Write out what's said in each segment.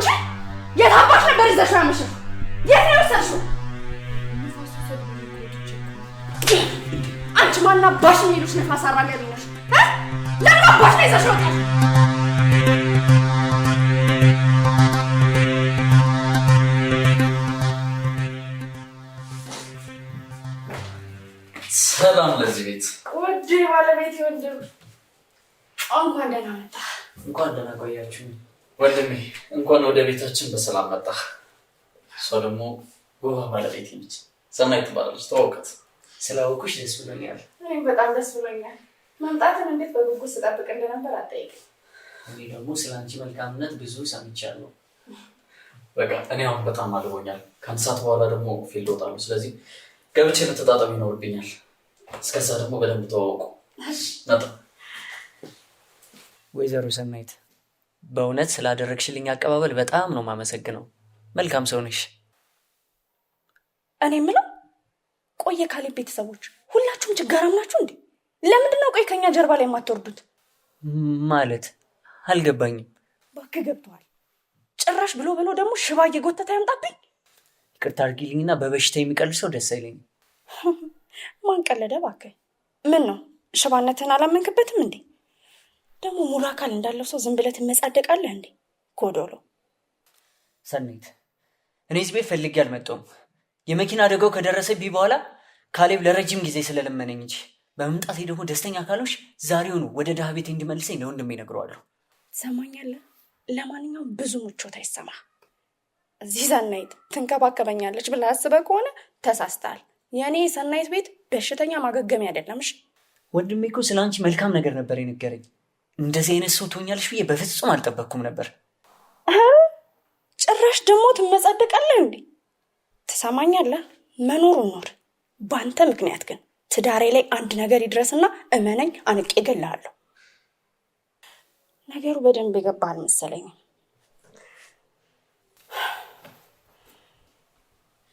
አንቺ የት አባሽ ነበር ይዘሽው ያመሸው? የት ነው የወሰድሽው? አንቺ ማን አባሽ የሚሉሽ ነፋስ አራጋቢ ነሽ? ለምን አባሽ ነው ይዘሽው ወጣሽ? ሰላም ለዚህ ቤት ወደ ባለቤት ወንድም እንኳን ደህና መጣ። እንኳን ደህና ቆያችሁ ወንድሜ። እንኳን ወደ ቤታችን በሰላም መጣ። ሰው ደግሞ ጎባ ባለቤት ነች። ሰናይት ትባላለች። ተዋወቃት። ስላወኩሽ ደስ ብሎኛል። እኔም በጣም ደስ ብሎኛል። መምጣትን እንዴት በጉጉት ስጠብቅ እንደነበር አትጠይቅም። እኔ ደግሞ ስለአንቺ መልካምነት ብዙ ሰምቻለሁ። በቃ እኔ አሁን በጣም አልቦኛል። ከአንድ ሰዓት በኋላ ደግሞ ፊልድ ወጣለሁ። ስለዚህ ገብቼ መተጣጠብ ይኖርብኛል። እስከዛ ደግሞ በደንብ ተዋወቁ። ነጣ ወይዘሮ ሰናይት በእውነት ስላደረግሽልኝ አቀባበል በጣም ነው የማመሰግነው። መልካም ሰው ነሽ። እኔ የምለው ቆይ የካሌብ ቤተሰቦች ሁላችሁም ችጋራም ናችሁ እንዴ? ለምንድን ነው ቆይ ከኛ ጀርባ ላይ የማትወርዱት? ማለት አልገባኝም። እባክህ ገብቶሃል። ጭራሽ ብሎ ደግሞ ሽባ እየጎተተ ያምጣብኝ። ይቅርታ አድርጊልኝና በበሽታ የሚቀልድ ሰው ደስ አይለኝም። ማን ቀለደ እባክህ? ምን ነው ሽባነትህን አላመንክበትም እንዴ? ደግሞ ሙሉ አካል እንዳለው ሰው ዝም ብለህ ትመጻደቃለህ እንዴ? ጎዶሎ ሰናይት፣ እኔ እዚህ ቤት ፈልጌ አልመጣሁም። የመኪና አደጋው ከደረሰብኝ በኋላ ካሌብ ለረጅም ጊዜ ስለለመነኝ እንጂ በመምጣቴ ደግሞ ደስተኛ ካልሆንሽ ዛሬውኑ ወደ ድሃ ቤት እንዲመልሰኝ ለወንድሜ እነግረዋለሁ። ትሰማኛለህ? ለማንኛውም ብዙ ምቾት አይሰማ። እዚህ ሰናይት ትንከባከበኛለች ብለህ አስበህ ከሆነ ተሳስተሃል። የእኔ ሰናይት ቤት በሽተኛ ማገገሚያ አይደለም። እሺ ወንድሜ እኮ ስለ አንቺ መልካም ነገር ነበር የነገረኝ። እንደዚህ አይነት ሰው ትሆኛለሽ ብዬ በፍጹም አልጠበቅኩም ነበር። ጭራሽ ደግሞ ትመጻደቃለህ እንዴ? ትሰማኛለህ? መኖሩን ኖር። በአንተ ምክንያት ግን ትዳሬ ላይ አንድ ነገር ይድረስና እመነኝ አንቄ እገልሃለሁ። ነገሩ በደንብ የገባህ አልመሰለኝም።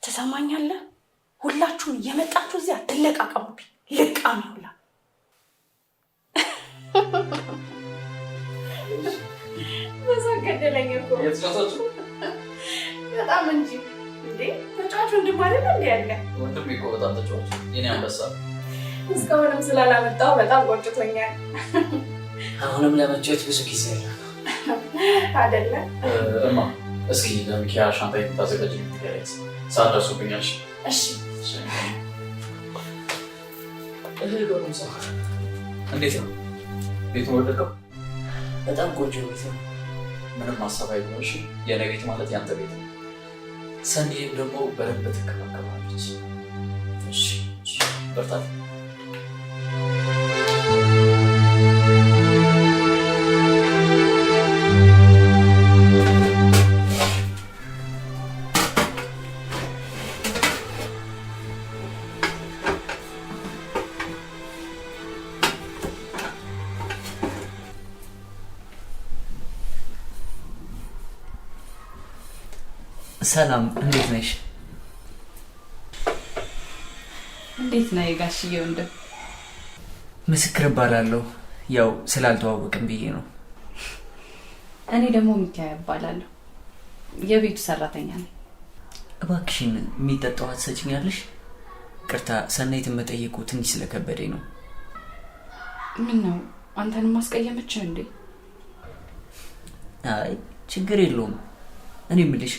ትሰማኛለህ? ሁላችሁም እየመጣችሁ እዚህ አትለቃቀሙብኝ። ልቃሚ ሁላ በዛገደለኝ እኮ በጣም እንጂ እንዴ ተጫዋቹ እንድማለት እንዴ ያለ ወንድሜ እኮ በጣም ተጫዋች የኔ አንበሳ። እስካሁንም ስላላመጣው በጣም ቆጭቶኛል። አሁንም ለመጫወት ብዙ ጊዜ አይደለ? እማ እስኪ ለሚኪያ ሻምፓኝ ታዘጋጅ ትገለጽ ሳደርሱብኛል። እሺ እንዴት ነው ቤቱ? ወደድከው? በጣም ቆንጆ ቤት ነው። ምንም ሀሳብ አይሆን። እሺ የኔ ቤት ማለት ያንተ ቤት ነው። ሰኒም ደግሞ በደንብ ትንከባከባለች። እሺ በርታ። ሰላም፣ እንዴት ነሽ? እንዴት ነህ ጋሽዬ ወንድም? ምስክር እባላለሁ። ያው ስላልተዋወቅን ብዬ ነው። እኔ ደግሞ ሚካኤል እባላለሁ። የቤቱ ሰራተኛ ነኝ። እባክሽን የሚጠጣው ትሰጪኛለሽ? ቅርታ ሰናይትን መጠየቁ ትንሽ ስለከበደኝ ነው። ምን ነው አንተንም ማስቀየመችህ እንዴ? አይ ችግር የለውም። እኔ የምልሽ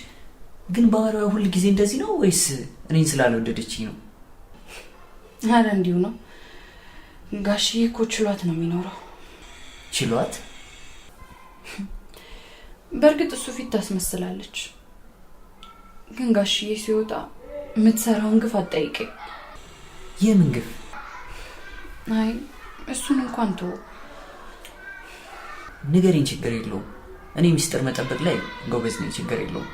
ግን ባህሪዋ ሁሉ ጊዜ እንደዚህ ነው ወይስ እኔን ስላልወደደችኝ ነው? አረ እንዲሁ ነው። ጋሽዬ እኮ ችሏት ነው የሚኖረው። ችሏት? በእርግጥ እሱ ፊት ታስመስላለች፣ ግን ጋሽዬ ሲወጣ የምትሰራውን ግፍ አትጠይቀኝ። የምን ግፍ? አይ እሱን እንኳን ተው። ንገሪኝ፣ ችግር የለውም። እኔ ሚስጥር መጠበቅ ላይ ጎበዝ ነኝ፣ ችግር የለውም።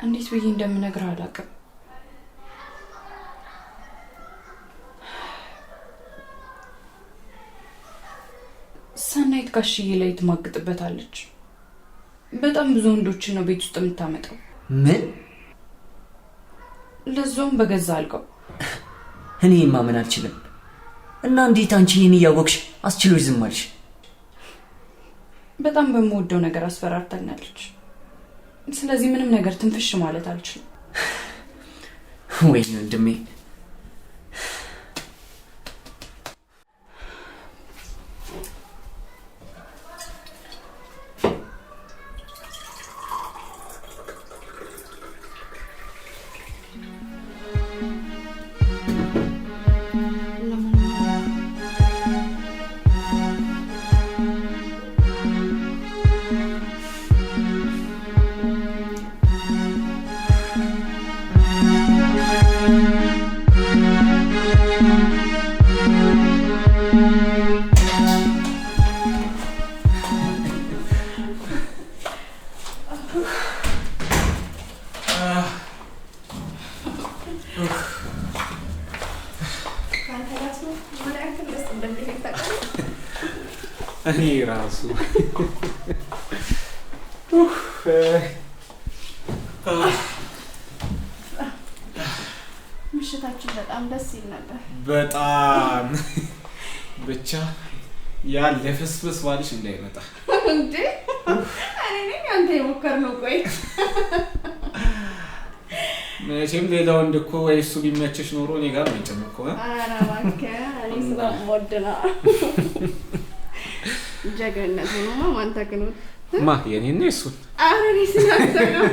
እንዴት ብዬ እንደምነግርህ አላውቅም። ሰናይት ጋሽዬ ላይ ትማግጥበታለች። በጣም ብዙ ወንዶችን ነው ቤት ውስጥ የምታመጣው። ምን? ለዛውም በገዛ አልቀው። እኔ ማመን አልችልም። እና እንዴት አንቺ ይህን እያወቅሽ አስችሎሽ ዝም አልሽ? በጣም በምወደው ነገር አስፈራርታኛለች። ስለዚህ ምንም ነገር ትንፍሽ ማለት አልችልም። ወይኔ ወንድሜ እኔ ራሱ ምሽታችን በጣም ደስ ይል ነበር። በጣም ብቻ ያ ለፍስፍስ ባልሽ እንዳይመጣ እንዴ እኔ ነኝ አንተ የሞከርነው። ቆይ መቼም ሌላ ወንድ እኮ ወይ እሱ ቢመችሽ ኖሮ እኔ ጋር ነው የሚጨምቀው። ኧረ እባክህ እኔ ስለምወድ ነው። ጀግንነት ሆኖማ ማን ታክኖት ማ የኔና እሱን ኧረ እኔ ስላሰብነው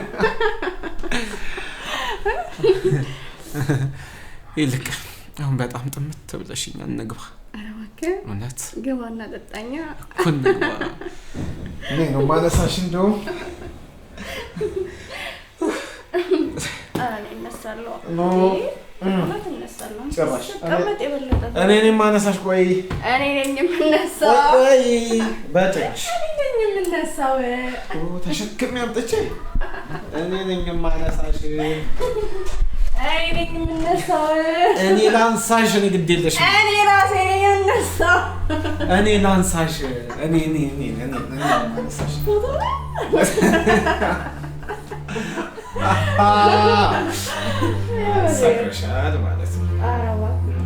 ይልቅ አሁን በጣም ጥምት ብለሽኛል። እንግባ። ኧረ እባክህ እውነት ግባና ጠጣኛ እኮ እንግባ። እኔ ነው ማነሳሽ እንደው እኔ እነሳለሁ። ጭራሽ ቀመጥ የበለጠ እኔ ነኝ ማነሳሽ። ቆይ እኔ ነኝ የምነሳው። ቆይ በጥሽ እኔ ነኝ የምነሳው። ተሸክሜ አምጥቼ እኔ ነኝ ማነሳሽ። እኔ ነኝ የምነሳው። እኔ ላንሳሽ። እኔ ግድ የለሽም። እኔ ራሴ ነኝ የምነሳው። እኔ ላንሳሽ። እኔ ማነሳሽ። ሰክረሻል ማለት ነው። ኧረ እባክህ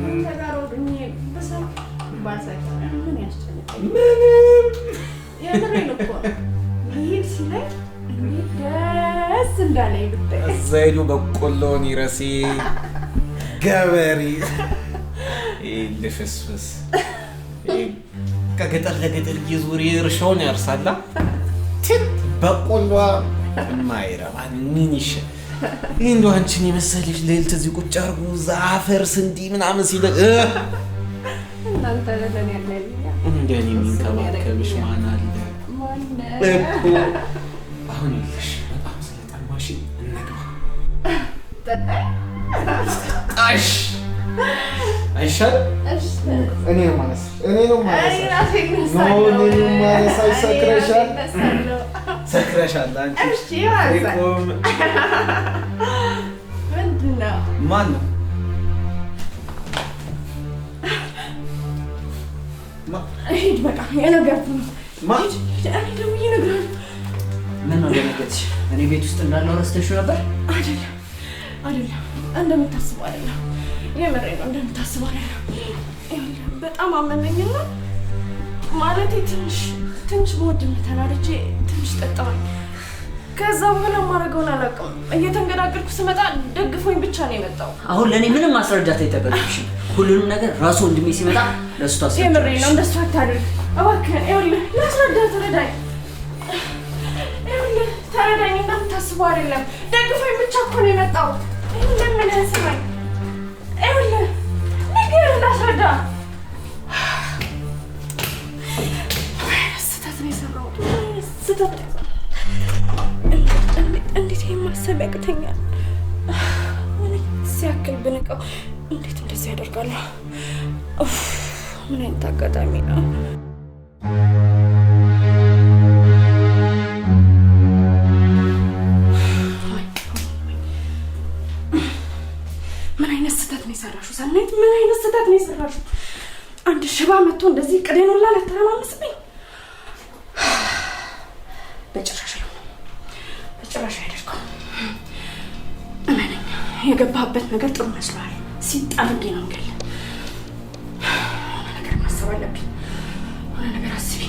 አንተ ጋር ወድኜ በሳቅ ባልሳቅ ምን ያስጨንቀኝ? የምሬን እኮ ይሄድ ሲለኝ እንዴት ደስ እንዳለኝ ብታይ። እዛ ሄዱ በቆሎን ይረሴ ገበሬ ልፍስፍስ ከገጠር ለገጠር እየዞረ እርሻውን ያርሳላ። በቆሏ የማይረባ ምን ይሻል? ይህ እንደው አንቺን የመሰለሽ ሌሊት እዚህ ቁጭ አድርጎ ዛፈር ስንዴ ምናምን ሲል እናንተ ለኔ ያለልኝ እንደኔ የሚንከባከብሽ ማን አለ? እኮ አሁን ይልሽ በጣም ስለጠማሽ እንግባ። ጠጣሽ አይሻልም? እኔ ነው ማነሳሽ። እኔ ነው ማነሳሽ። ሰክረሻል፣ ሰክረሻል አንቺ። ምንድን ነው? ማን ነው? ሂድ በቃ የነገርኩህ ነው። ማን? እኔ ደውዬ እነግርሃለሁ። ምን ነው ደነገጥሽ? እኔ ቤት ውስጥ እንዳለው ረስተሽ ነበር? አይደለም እንደምታስበው አይደለም። የምሬን ነው፣ እንደምታስበው አይደለም። በጣም አመመኝና ማለቴ ትንሽ በወድም ተናድጄ ትንሽ ጠጣሁኝ። ከዛ በኋላ ማድረገውን አላውቅም። እየተንገዳገድኩ ስመጣ ደግፎኝ ብቻ ነው የመጣው። አሁን ለእኔ ምንም ማስረዳት አይጠበቅብሽም። ሁሉንም ነገር ራሱ ወንድሜ ሲመጣ ለእሱ ታስረዳለሽ። የምሬን ነው፣ እንደሱ አታድርግ እባክህን። ይኸውልህ ላስረዳህ፣ ተረዳኝ። ይኸውልህ ተረዳኝ፣ እንደምታስበው አይደለም። ደግፎኝ ብቻ እኮ ነው የመጣው። ይኸውልህ ምንህን ስማኝ። ይኸውልህ ንገርህ፣ ላስረዳህ። ስህተት ነው የሰራሁት፣ ስህተት ነው። እንዴት ይሄን ማሰብ ያቅተኛል? ሲያክል ብንቀው እንዴት እንደዚህ ያደርጋለሁ? ምን አይነት አጋጣሚ ነው? ምን አይነት ስህተት ነው የሰራሽው ሰናይት? ምን አይነት ስህተት ነው የሰራሽው? አንድ ሽባ መጥቶ እንደዚህ ቅዴን ሁላ ልታማምስብኝ? በጭራሽ አይደርኩም። እመነኝ፣ የገባህበት ነገር ጥሩ መስሏል። ሲጣልብኝ ነው እንግዲህ የሆነ ነገር ማሰብ አለብኝ። የሆነ ነገር አስቢ።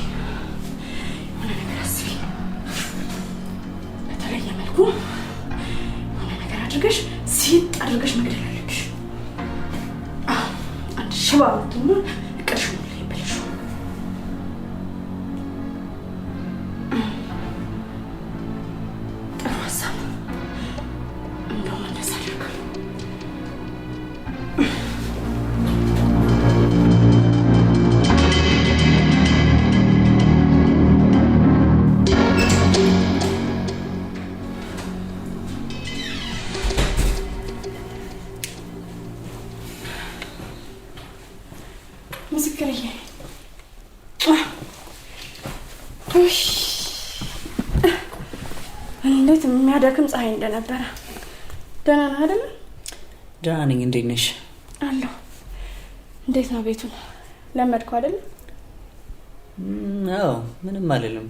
እንዴት የሚያደክም ፀሐይ እንደነበረ። ደህና ነህ አይደል? ደህና ነኝ። እንዴት ነሽ? አለሁ። እንዴት ነው ቤቱን ለመድከው አይደል? አዎ ምንም አልልም።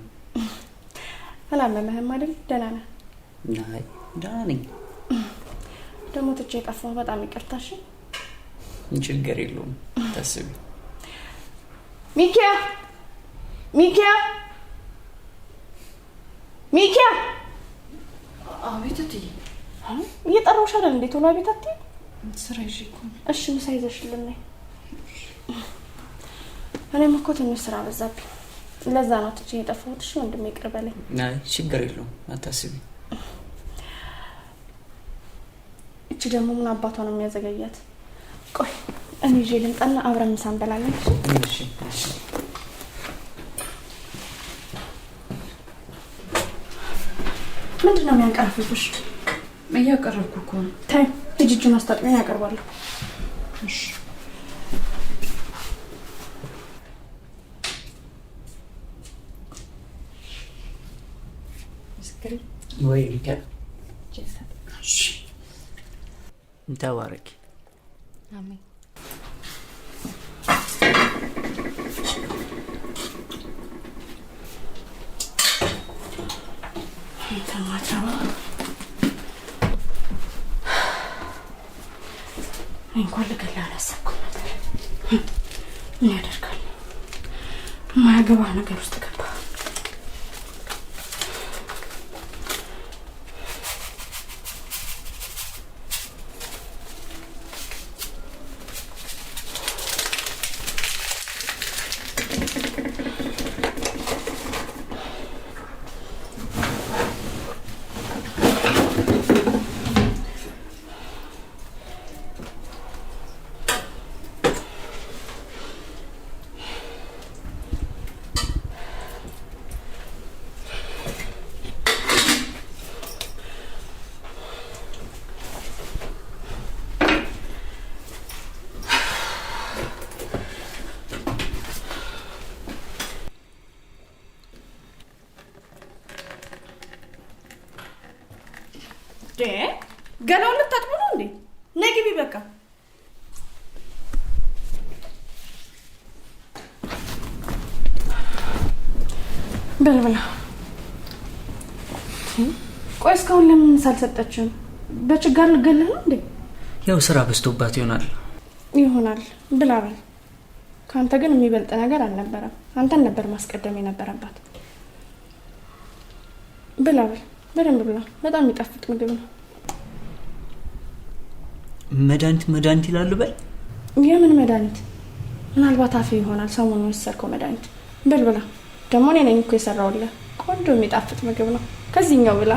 አላመመህም አይደል? ደህና ነህ? አይ ደህና ነኝ። ደግሞ ትቼ የጠፋሁ በጣም ይቅርታሽ። ችግር የለውም ታስቢ። ሚኪያ ሚኪያ ሚኪያ! አቤት እትዬ። እየጠራሁሽ አይደል? እንዴት ሆኖ አቤት አትይ? ስራ ይዤ እኮ ነው። እሺ ምሳ ይዘሽልን ነይ። እኔም እኮ ትንሽ ስራ በዛብኝ፣ ለዛ ነው ትቼ የጠፋሁት። እሺ ወንድሜ ይቅር በለኝ። አይ ችግር የለውም አታስቢ። እቺ ደግሞ ምን አባቷ ነው የሚያዘገያት? ቆይ እኔ ይዤ ልምጣና አብረን ምሳ እንበላለን። እሺ እሺ። ምንድን ነው የሚያንቀርፍብሽ? እያቀረብኩ እኮ ነው። ታይ እጅጁን አስታጥበኝ ያቀርባለሁ። እሺ ወይ ሚካኤል ተባረኪ። አሜን። እንኳን ልገላ አላሰብኩም ነበር። ምን ያደርጋል፣ የማያገባ ነገር ውስጥ ገባ። ገላውን ልታጥቡ ነው እንዴ? ነይ ግቢ በቃ። በልብላ። ቆይ እስካሁን ለምን ሳልሰጠችም? በችጋር ልገልህ ነው እንዴ? ያው ስራ በዝቶባት ይሆናል። ይሆናል ብላ በል። ከአንተ ግን የሚበልጥ ነገር አልነበረም። አንተን ነበር ማስቀደም የነበረባት። ብላ በል፣ በደንብ ብላ። በጣም የሚጣፍጥ ምግብ ነው። መድኃኒት ይላሉ። በል። የምን መድኃኒት? ምናልባት አፌ ይሆናል ሰሞኑን የወሰድከው መድኃኒት። ብል ብላ። ደግሞ እኔ ነኝ እኮ የሰራሁልህ። ቆንጆ የሚጣፍጥ ምግብ ነው። ከዚህኛው ብላ።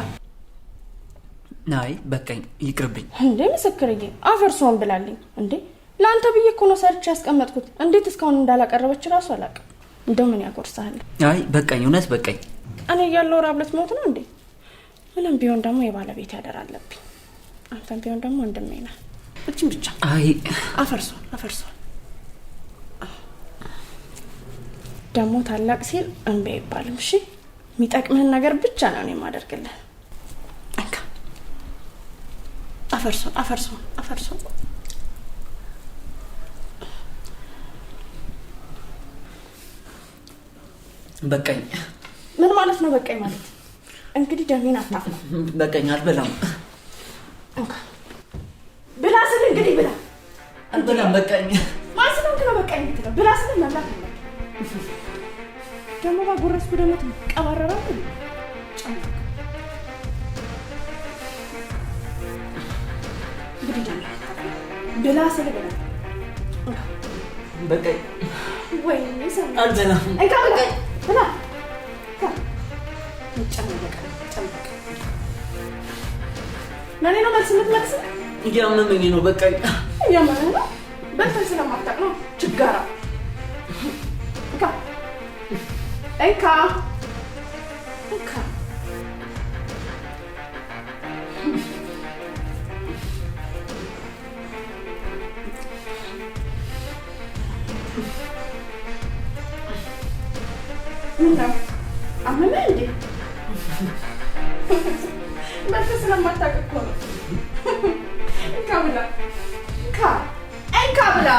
አይ በቃኝ፣ ይቅርብኝ። እንዴ ምስክርዬ፣ አፈርሶን ብላልኝ እንዴ። ለአንተ ብዬ እኮ ነው ሰርቼ ያስቀመጥኩት። እንዴት እስካሁን እንዳላቀረበች ራሱ አላውቅም። እንደው ምን ያጎርሳል? አይ በቃኝ፣ እውነት በቃኝ። እኔ እያለሁ ራብለት ሞት ነው እንዴ? ምንም ቢሆን ደግሞ የባለቤት ያደር አለብኝ። አንተም ቢሆን ደግሞ ወንድሜ ነህ። እቺን ብቻ። አይ አፈርሶን ደግሞ ታላቅ ሲል እንቤ ይባልም። እሺ የሚጠቅምህን ነገር ብቻ ነው እኔ የማደርግልህ። እንካ አፈርሶን በቃኝ። ምን ማለት ነው በቃኝ ማለት? እንግዲህ ደሜን አታፍላ። በቃኝ፣ አልበላም። እንካ ብላ ስል እንግዲህ ብላ። አልበላም፣ በቃኝ። ማለት ነው ግን በቃኝ የምትለው ብላ ስል መብላት ነው። ደግሞ ባጎረስኩ ደግሞ ትቀባረራለህ። እንግዲህ ደግሞ ብላ ስል ብላ። በቃኝ። ወይ አልበላም። እንካ ብላ። ለኔ ነው መልስ የምትመልስ? እያመመኝ ነው። በቃኝ። እያመመኝ ነው? በልተህ ስለማታውቅ ነው ችጋራ። እንካ ምን ነው አመመ እንዴ? መርፌ ስለማታውቅ እኮ ነው። እንካ ብላ እንካ ብላ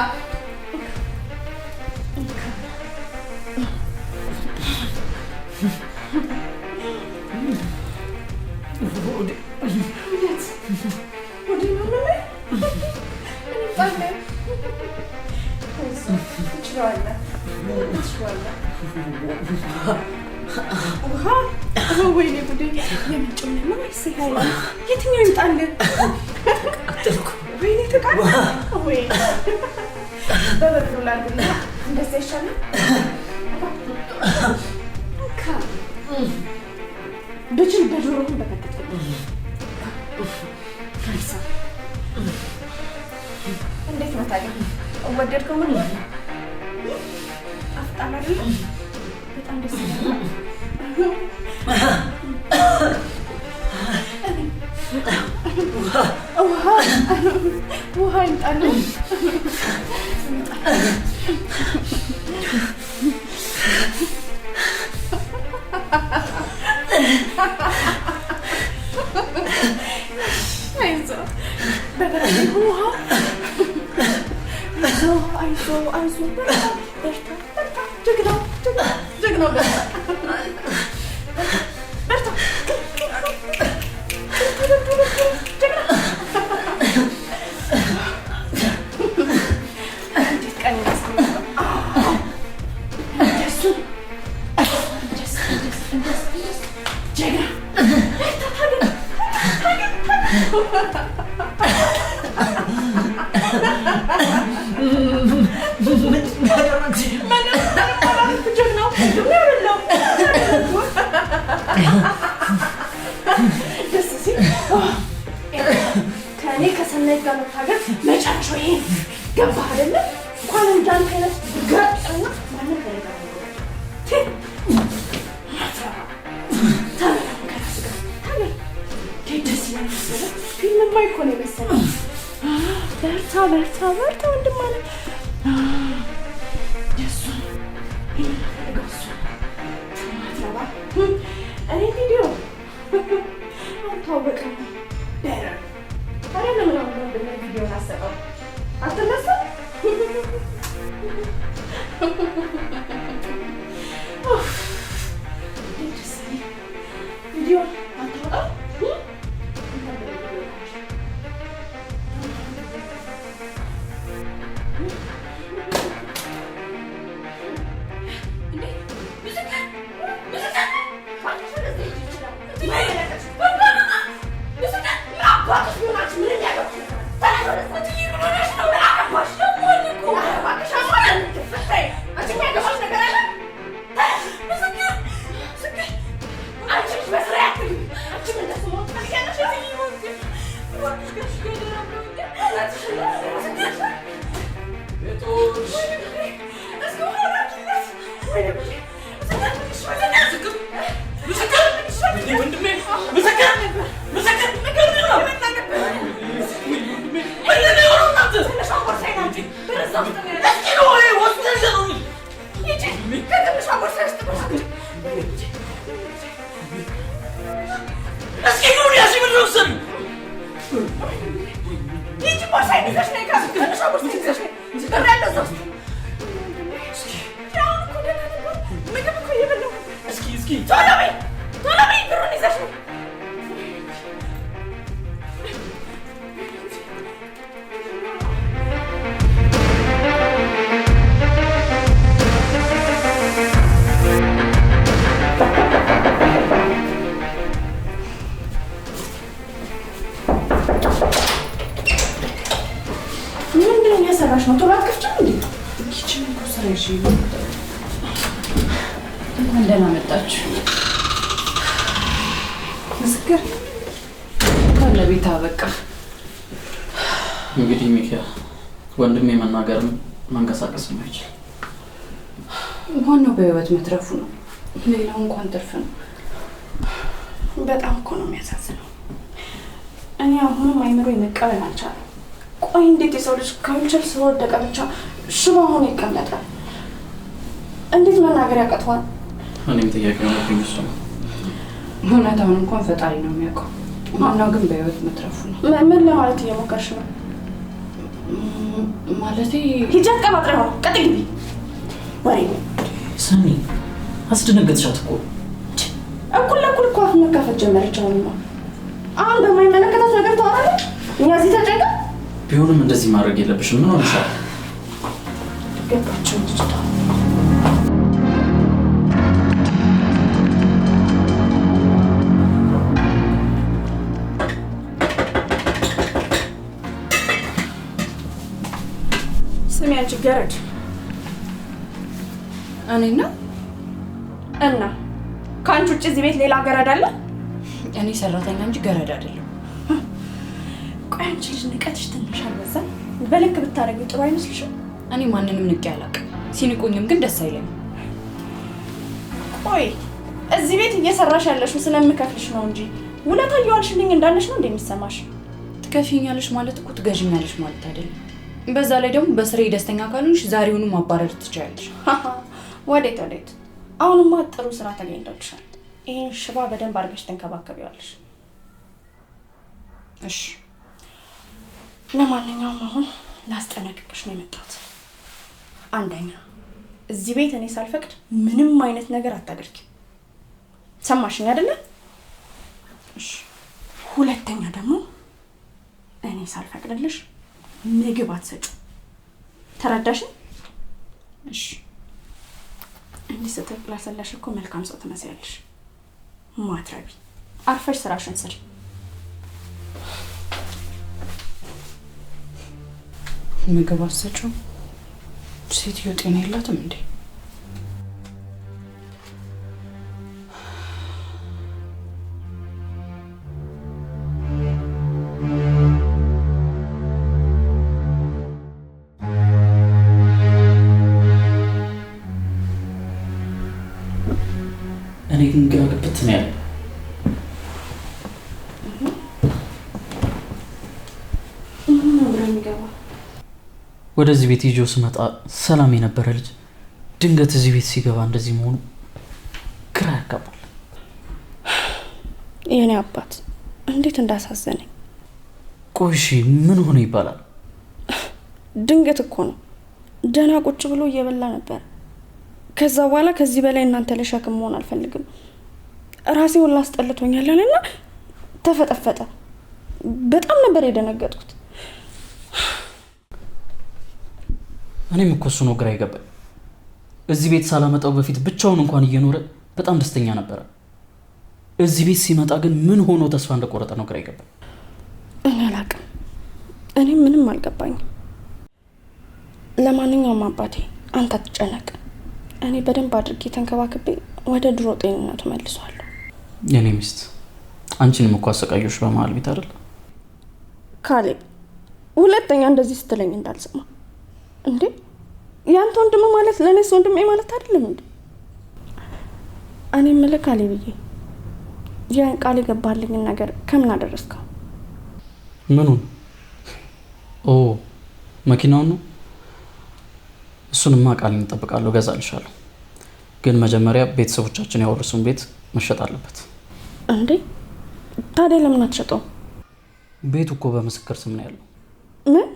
ወይኔ ጉዴ! የምንጭምና ይስያለ የትኛው ይምጣል? ወይኔ ተቃጠልኩ። ወይኔ በበሩ ላድርግና እንደዚያ ይሻላል። ብችል በጆሮህን በከተት እንዴት ነው ታዲያ? ወደድከው? ምን አፍጣን አይደል? በጣም ደስ ይላል። ውሃ ይምጣልኝ። አይዞህ በበረዶ ውሃ አይዞህ በርታ ጀግናው በርታ ከእኔ ከሰናይት ጋር መታገል መጨረሻው ይሄ ገባህ አይደለ? እንኳን እንዳንተ አይነት ገጥና ማንም ከሌላ ፊልምማ እኮ ነው የመሰለኝ። በርታ ወንድም አለ እኔ ቪዲዮ አልታወቅም። አይደለም ነው ቪዲዮ አሰጠው አትነሳም። ቪዲዮ አታወጣም። ነው ቶሎ አትከፍችም እንዴ? ኪችን እኮ ስራሽ ነው። እንኳን ደህና መጣችሁ። ምስክር ካለ ቤት አበቃ። እንግዲህ ሚኪያ ወንድሜ መናገርም መንቀሳቀስም አይችል። ዋናው በህይወት መትረፉ ነው። ሌላው እንኳን ትርፍ ነው። በጣም እኮ ነው የሚያሳዝነው። እኔ አሁንም አይምሮ መቀበል አልቻለም። ቆይ እንዴት የሰው ልጅ ከዊልቸር ስለወደቀ ብቻ ሽባ ሆኖ ይቀመጣል? እንዴት መናገር ያቀተዋል? እኔም ጥያቄ ሆነብኝ እሱ ነው። እውነታውን እንኳን ፈጣሪ ነው የሚያውቀው። ዋናው ግን በህይወት መትረፉ ነው። ምን ለማለት እየሞከርሽ ነው? ማለቴ ሂጂ አትቀባጥሪ ነው። ቀጥይ ግቢ። ወሬ ሰኒ አስደነገጥሻት እኮ። እኩል ለእኩል እኮ አፍ መካፈት ጀመረች። አሁን በማይመለከታት ነገር ታወራለች። እኛ እዚህ ተጨንቀ ቢሆንም እንደዚህ ማድረግ የለብሽም። ምን ሆነሻል? ገባቸው ልጅቷ። ስሚ አንቺ ገረድ። እኔና እና ከአንቺ ውጭ እዚህ ቤት ሌላ ገረድ አለ? እኔ ሰራተኛ እንጂ ገረድ አይደለም። ቆይ አንቺ ልጅ ንቀትሽ ትንሽ አልበዛም? በልክ ብታደርጊው ጥሩ አይመስልሽም? እኔ ማንንም ንቄ አላውቅም። ሲንቁኝም ግን ደስ አይለኝም። ቆይ እዚህ ቤት እየሰራሽ ያለሽው ስለምከፍልሽ ነው እንጂ ውለታ እየዋልሽልኝ እንዳለሽ ነው እንደሚሰማሽ? ትከፊኛለሽ ማለት እኮ ትገዥኛለሽ ማለት አይደለም። በዛ ላይ ደግሞ በስሬ ደስተኛ ካልሆንሽ ዛሬውኑ ማባረር ትችያለሽ። ወዴት ወዴት? አሁንማ ጥሩ ስራ ተገኝቶልሻል። ይሄን ሽባ በደንብ አድርገሽ ተንከባከቢዋለሽ። እሺ። ለማንኛውም አሁን ላስጠነቅቅሽ ነው የመጣሁት። አንደኛ እዚህ ቤት እኔ ሳልፈቅድ ምንም አይነት ነገር አታደርጊም። ሰማሽኝ አይደለ? እሺ። ሁለተኛ ደግሞ እኔ ሳልፈቅድልሽ ምግብ አትሰጪው። ተረዳሽኝ? እሺ። እንዲህ ስትቅለሰለሽ እኮ መልካም ሰው ትመስያለሽ። ማትረቢ። አርፈሽ ስራሽን ስሪ። ምግብ አትሰጪው? ሴትዮ ጤና የላትም እንዴ? እኔ ግን ግራ ገብቶት ነው ያለው። ወደዚህ ቤት ይዤው ስመጣ ሰላም የነበረ ልጅ ድንገት እዚህ ቤት ሲገባ እንደዚህ መሆኑ ግራ ያጋባል። የኔ አባት እንዴት እንዳሳዘነኝ። ቆይ እሺ ምን ሆነ ይባላል? ድንገት እኮ ነው። ደህና ቁጭ ብሎ እየበላ ነበር። ከዛ በኋላ ከዚህ በላይ እናንተ ለሸክም መሆን አልፈልግም፣ ራሴ ሁላ አስጠልቶኛል አለና ተፈጠፈጠ። በጣም ነበር የደነገጥኩት። እኔም እኮ እሱ ነው ግራ ይገባል። እዚህ ቤት ሳላመጣው በፊት ብቻውን እንኳን እየኖረ በጣም ደስተኛ ነበረ። እዚህ ቤት ሲመጣ ግን ምን ሆኖ ተስፋ እንደቆረጠ ነው ግራ ይገባል። እኔ አላውቅም። እኔ ምንም አልገባኝም። ለማንኛውም አባቴ አንተ አትጨነቅ። እኔ በደንብ አድርጌ ተንከባክቤ ወደ ድሮ ጤንነቱ መልሷለሁ። የኔ ሚስት አንቺንም እኮ አሰቃዮሽ በመሀል ቤት አይደል? ካሌብ ሁለተኛ እንደዚህ ስትለኝ እንዳልሰማ። እንዴ ያንተ ወንድም ማለት ለኔስ ወንድሜ ማለት አይደለም እንዴ? እኔ የምልህ ካሌብዬ ያን ቃል የገባልኝን ነገር ከምን አደረስከው? ምኑን? ኦ መኪናውን ነው። እሱንማ ቃል እንጠብቃለሁ፣ ገዛልሻለሁ። ግን መጀመሪያ ቤተሰቦቻችን ያወረሱን ቤት መሸጥ አለበት። እንዴ ታዲያ ለምን አትሸጠው? ቤቱ እኮ በምስክር ስም ነው ያለው። ምን?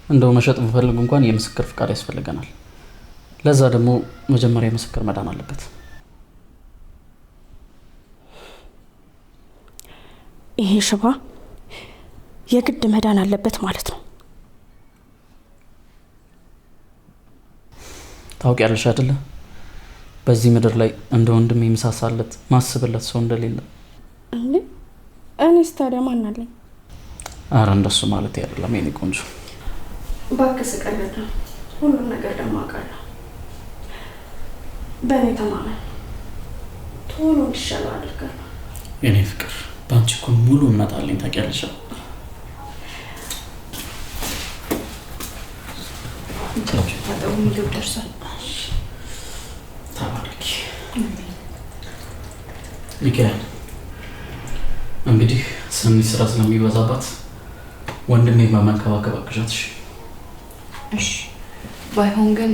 እንደው መሸጥ ብንፈልግ እንኳን የምስክር ፍቃድ ያስፈልገናል። ለዛ ደግሞ መጀመሪያ የምስክር መዳን አለበት። ይሄ ሽባ የግድ መዳን አለበት ማለት ነው። ታውቂያለሽ አይደለ? በዚህ ምድር ላይ እንደ ወንድም የሚሳሳለት ማስብለት ሰው እንደሌለ። እንዴ እኔስ ታዲያ ማን አለኝ? አረ እንደሱ ማለት አይደለም የኔ ቆንጆ። እባክህ ስቀልድ ነው። ሁሉም ነገር ደግሞ አውቃለሁ። በእኔ ተማመን። ቶሎ እንዲሻለው አድርጋለሁ። የኔ ፍቅር በአንቺ እኮ ሙሉ እምነት አለኝ ታውቂያለሽ። ታጠቡ፣ ምግብ ደርሷል። ተባረኪ ሚካኤል። እንግዲህ ሰኒ ስራ ስለሚበዛባት ወንድሜ በመንከባከብ አግዣትሽ። እሺ ባይሆን ግን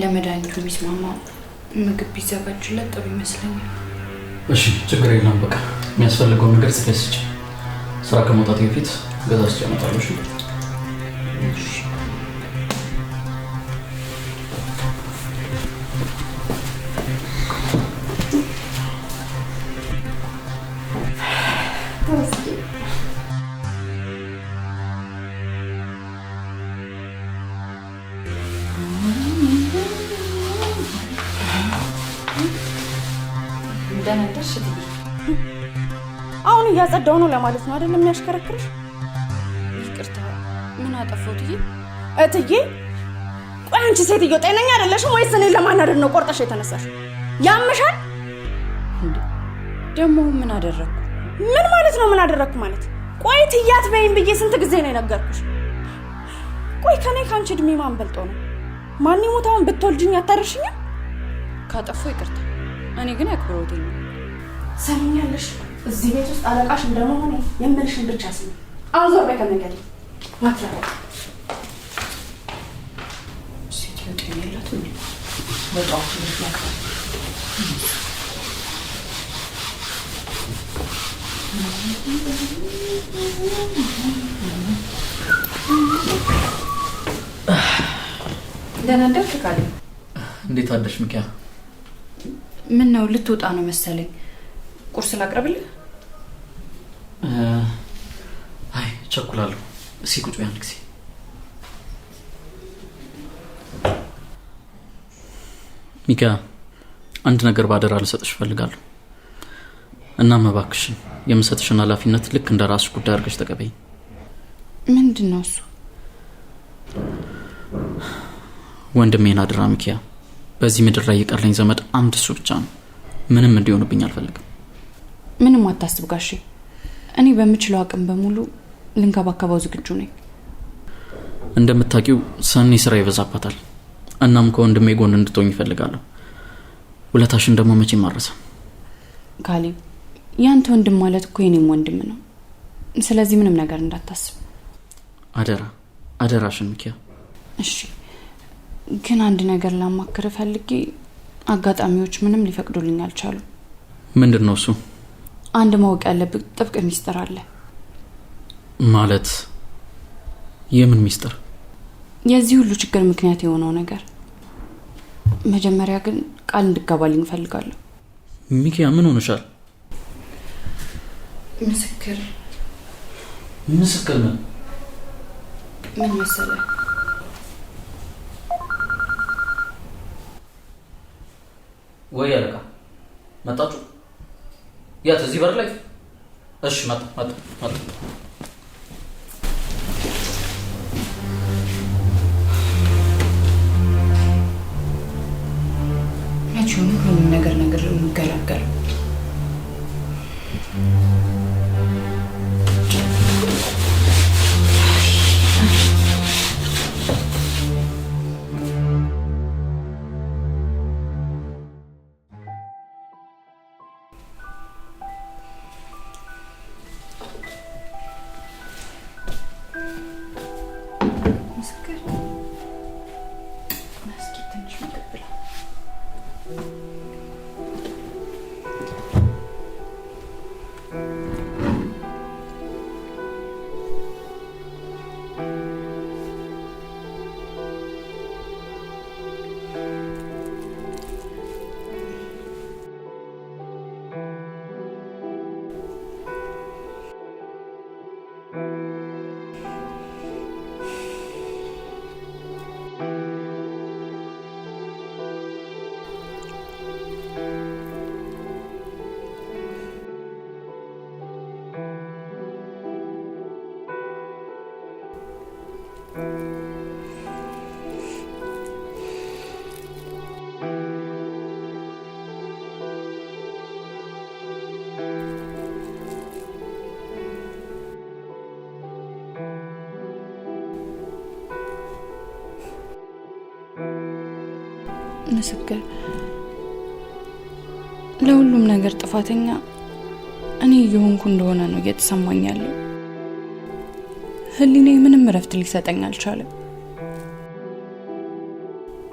ለመድኃኒቱ የሚስማማ ምግብ ቢዘጋጅለት ጥሩ ይመስለኛል። እሺ ችግር የለም። በቃ የሚያስፈልገውን ነገር ጽፈሽ ስጪ። ስራ ከመውጣቴ በፊት ገዛዝቼ እመጣለሁ። እሺ አሁን እያጸዳው ነው ለማለት ነው አይደል የሚያሽከረክርሽ? ይቅርታ ምን አጠፋው እትዬ? እትዬ ቆይ አንቺ ሴትዮ ጤነኛ አይደለሽም ወይስ እኔን ለማናደድ ነው ቆርጠሽ የተነሳሽ? ያምሻል እንዴ? ደግሞ ምን አደረኩ? ምን ማለት ነው ምን አደረኩ ማለት? ቆይ ትያት በይኝ ብዬ ስንት ጊዜ ነው የነገርኩሽ? ቆይ ከኔ ካንቺ እድሜ ማን በልጦ ነው? ማን ይሞታውን ብትወልጂኝ አታርሽኝም? ካጠፋው ይቅርታ። እኔ ግን አክብሮቴ ነው። ሰምኛለሽ? እዚህ ቤት ውስጥ አለቃሽ እንደመሆኔ የምልሽን ብቻ ስሚ። አሁን ዞር በይ ከመንገዴ። ማትያ ሴትዮ ጤና የላትም። በጣም ትልቅ ደህና አደርክ ካሌብ? እንዴት አደርሽ ሚኪያ? ምን ነው ልትወጣ ነው መሰለኝ። ቁርስ ላቅርብልህ? አይ ቸኩላለሁ። እስኪ ቁጭ በይ አንድ ጊዜ። ሚኪያ አንድ ነገር ባደራ ልሰጥሽ እፈልጋለሁ። እናም እባክሽን የምሰጥሽን ኃላፊነት ልክ እንደ ራስሽ ጉዳይ አድርገሽ ተቀበይኝ። ምንድን ነው እሱ? ወንድሜን አደራ ሚኪያ። በዚህ ምድር ላይ የቀረኝ ዘመድ አንድ እሱ ብቻ ነው። ምንም እንዲሆንብኝ አልፈልግም። ምንም አታስብ ጋሼ። እኔ በምችለው አቅም በሙሉ ልንከባከበው ዝግጁ ነኝ። እንደምታውቂው ሰኔ ስራ ይበዛባታል። እናም ከወንድሜ ጎን እንድትሆኝ እፈልጋለሁ። ውለታሽን ደግሞ መቼም አልረሳም። ካሌብ ያንተ ወንድም ማለት እኮ የኔም ወንድም ነው። ስለዚህ ምንም ነገር እንዳታስብ አደራ። አደራሽን ሚኪያ። እሺ ግን አንድ ነገር ላማክር ፈልጌ አጋጣሚዎች ምንም ሊፈቅዱልኝ አልቻሉም። ምንድን ነው እሱ? አንድ ማወቅ ያለብህ ጥብቅ ሚስጥር አለ። ማለት የምን ሚስጥር? የዚህ ሁሉ ችግር ምክንያት የሆነው ነገር። መጀመሪያ ግን ቃል እንድገባልኝ እፈልጋለሁ። ሚኪያ ምን ሆነሻል? ምስክር ምን መሰለህ? ወይ አለቃ መጣችሁ? ያት እዚህ በር ላይ? እሺ መጣ። መቼም ሁሉም ነገር የምገላገል ምስክር ለሁሉም ነገር ጥፋተኛ እኔ እየሆንኩ እንደሆነ ነው እየተሰማኝ ያለው። ህሊናዬ ምንም እረፍት ሊሰጠኝ አልቻለም።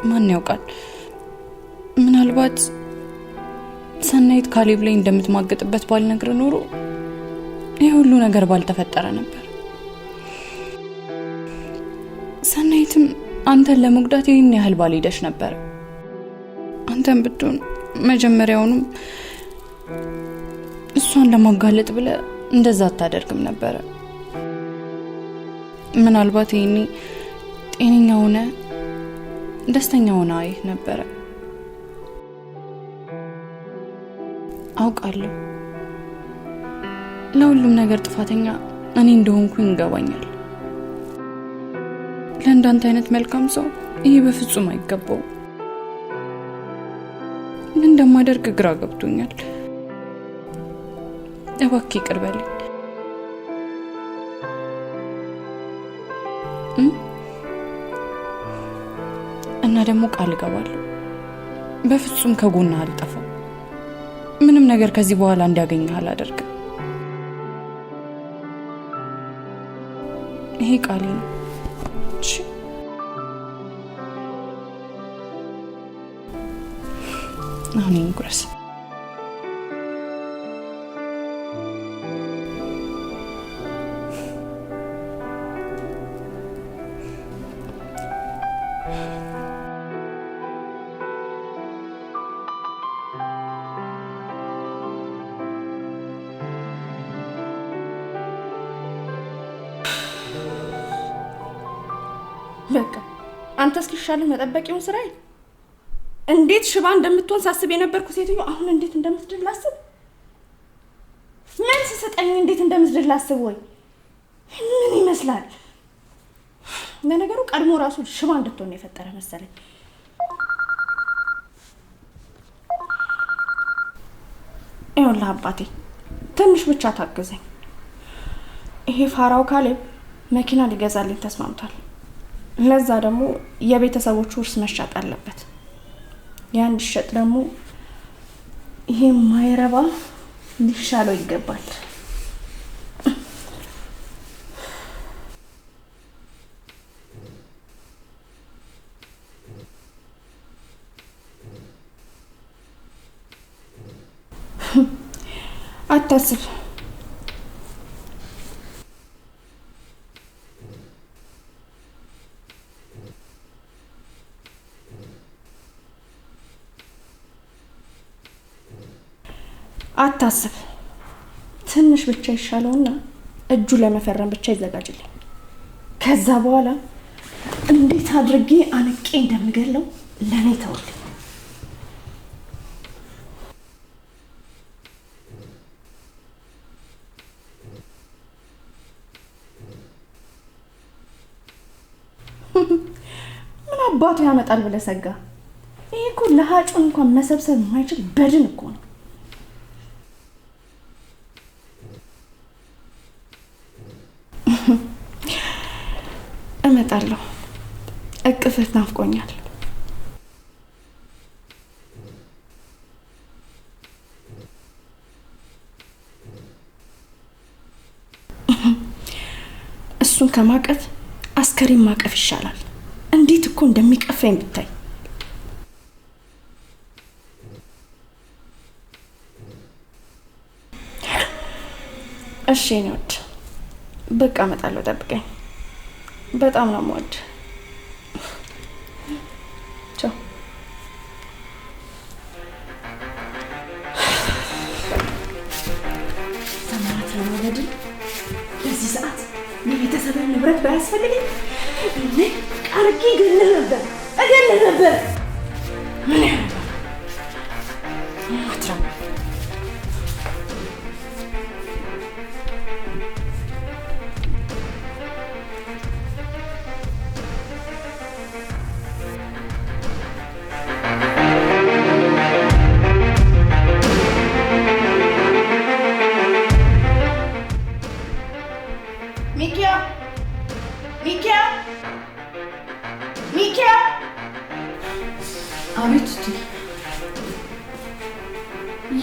ማን ያውቃል፣ ምናልባት ምናልባት ሰናይት ካሌብ ላይ እንደምትማገጥበት ባልነግር ኖሮ ይህ ሁሉ ነገር ባልተፈጠረ ነበር። ሰናይትም አንተን ለመጉዳት ይህን ያህል ባልሄደሽ ነበር። አንተን ብትሆን መጀመሪያውንም እሷን ለማጋለጥ ብለ እንደዛ አታደርግም ነበረ። ምናልባት ይሄኔ ጤነኛ ሆነ ደስተኛ ሆነ አይህ ነበረ። አውቃለሁ ለሁሉም ነገር ጥፋተኛ እኔ እንደሆንኩኝ ይገባኛል። ለእንዳንተ አይነት መልካም ሰው ይሄ በፍጹም አይገባው። ምን እንደማደርግ ግራ ገብቶኛል። እባክህ ይቅር በለኝ። እና ደግሞ ቃል እገባለሁ በፍጹም ከጎንህ አልጠፋም። ምንም ነገር ከዚህ በኋላ እንዲያገኝህ አላደርግም። ይሄ ቃሌ ነው። እሺ አሁን እንጉረስ። በቃ አንተ እስኪሻልህ መጠበቂውን ስራዬ። እንዴት ሽባ እንደምትሆን ሳስብ የነበርኩ ሴትዮ አሁን እንዴት እንደምትድል ላስብ። ምን ሲሰጠኝ እንዴት እንደምትድል ላስብ። ወይ ምን ይመስላል? ለነገሩ ቀድሞ ራሱ ሽባ እንድትሆን የፈጠረ መሰለኝ። ይኸውልህ አባቴ ትንሽ ብቻ ታግዘኝ። ይሄ ፋራው ካሌብ መኪና ሊገዛልኝ ተስማምቷል። ለዛ ደግሞ የቤተሰቦቹ ውርስ መሻጥ አለበት። ያን እንዲሸጥ ደግሞ ይሄ ማይረባ ሊሻለው ይገባል። አታስብ። አታስብ። ትንሽ ብቻ ይሻለውና እጁ ለመፈረም ብቻ ይዘጋጅልኝ። ከዛ በኋላ እንዴት አድርጌ አንቄ እንደምገለው ለኔ ተውልኝ። ምን አባቱ ያመጣል ብለህ ሰጋ? ይሄ እኮ ለሀጩን እንኳን መሰብሰብ የማይችል በድን እኮ ነው። እመጣለሁ። እቅፍህ ናፍቆኛል። እሱን ከማቀፍ አስከሬን ማቀፍ ይሻላል። እንዴት እኮ እንደሚቀፈኝ ብታይ። እሺ ነው ወድ በቃ እመጣለሁ። ጠብቀኝ። በጣም ነው የምወድ። ቻው። ሰማት ነው ወለድ። በዚህ ሰዓት የቤተሰብ ንብረት ባያስፈልግኝ እኔ ቃርቂ እገልህ ነበር። ምን ያህል አትራም ሚኪያ አቤት።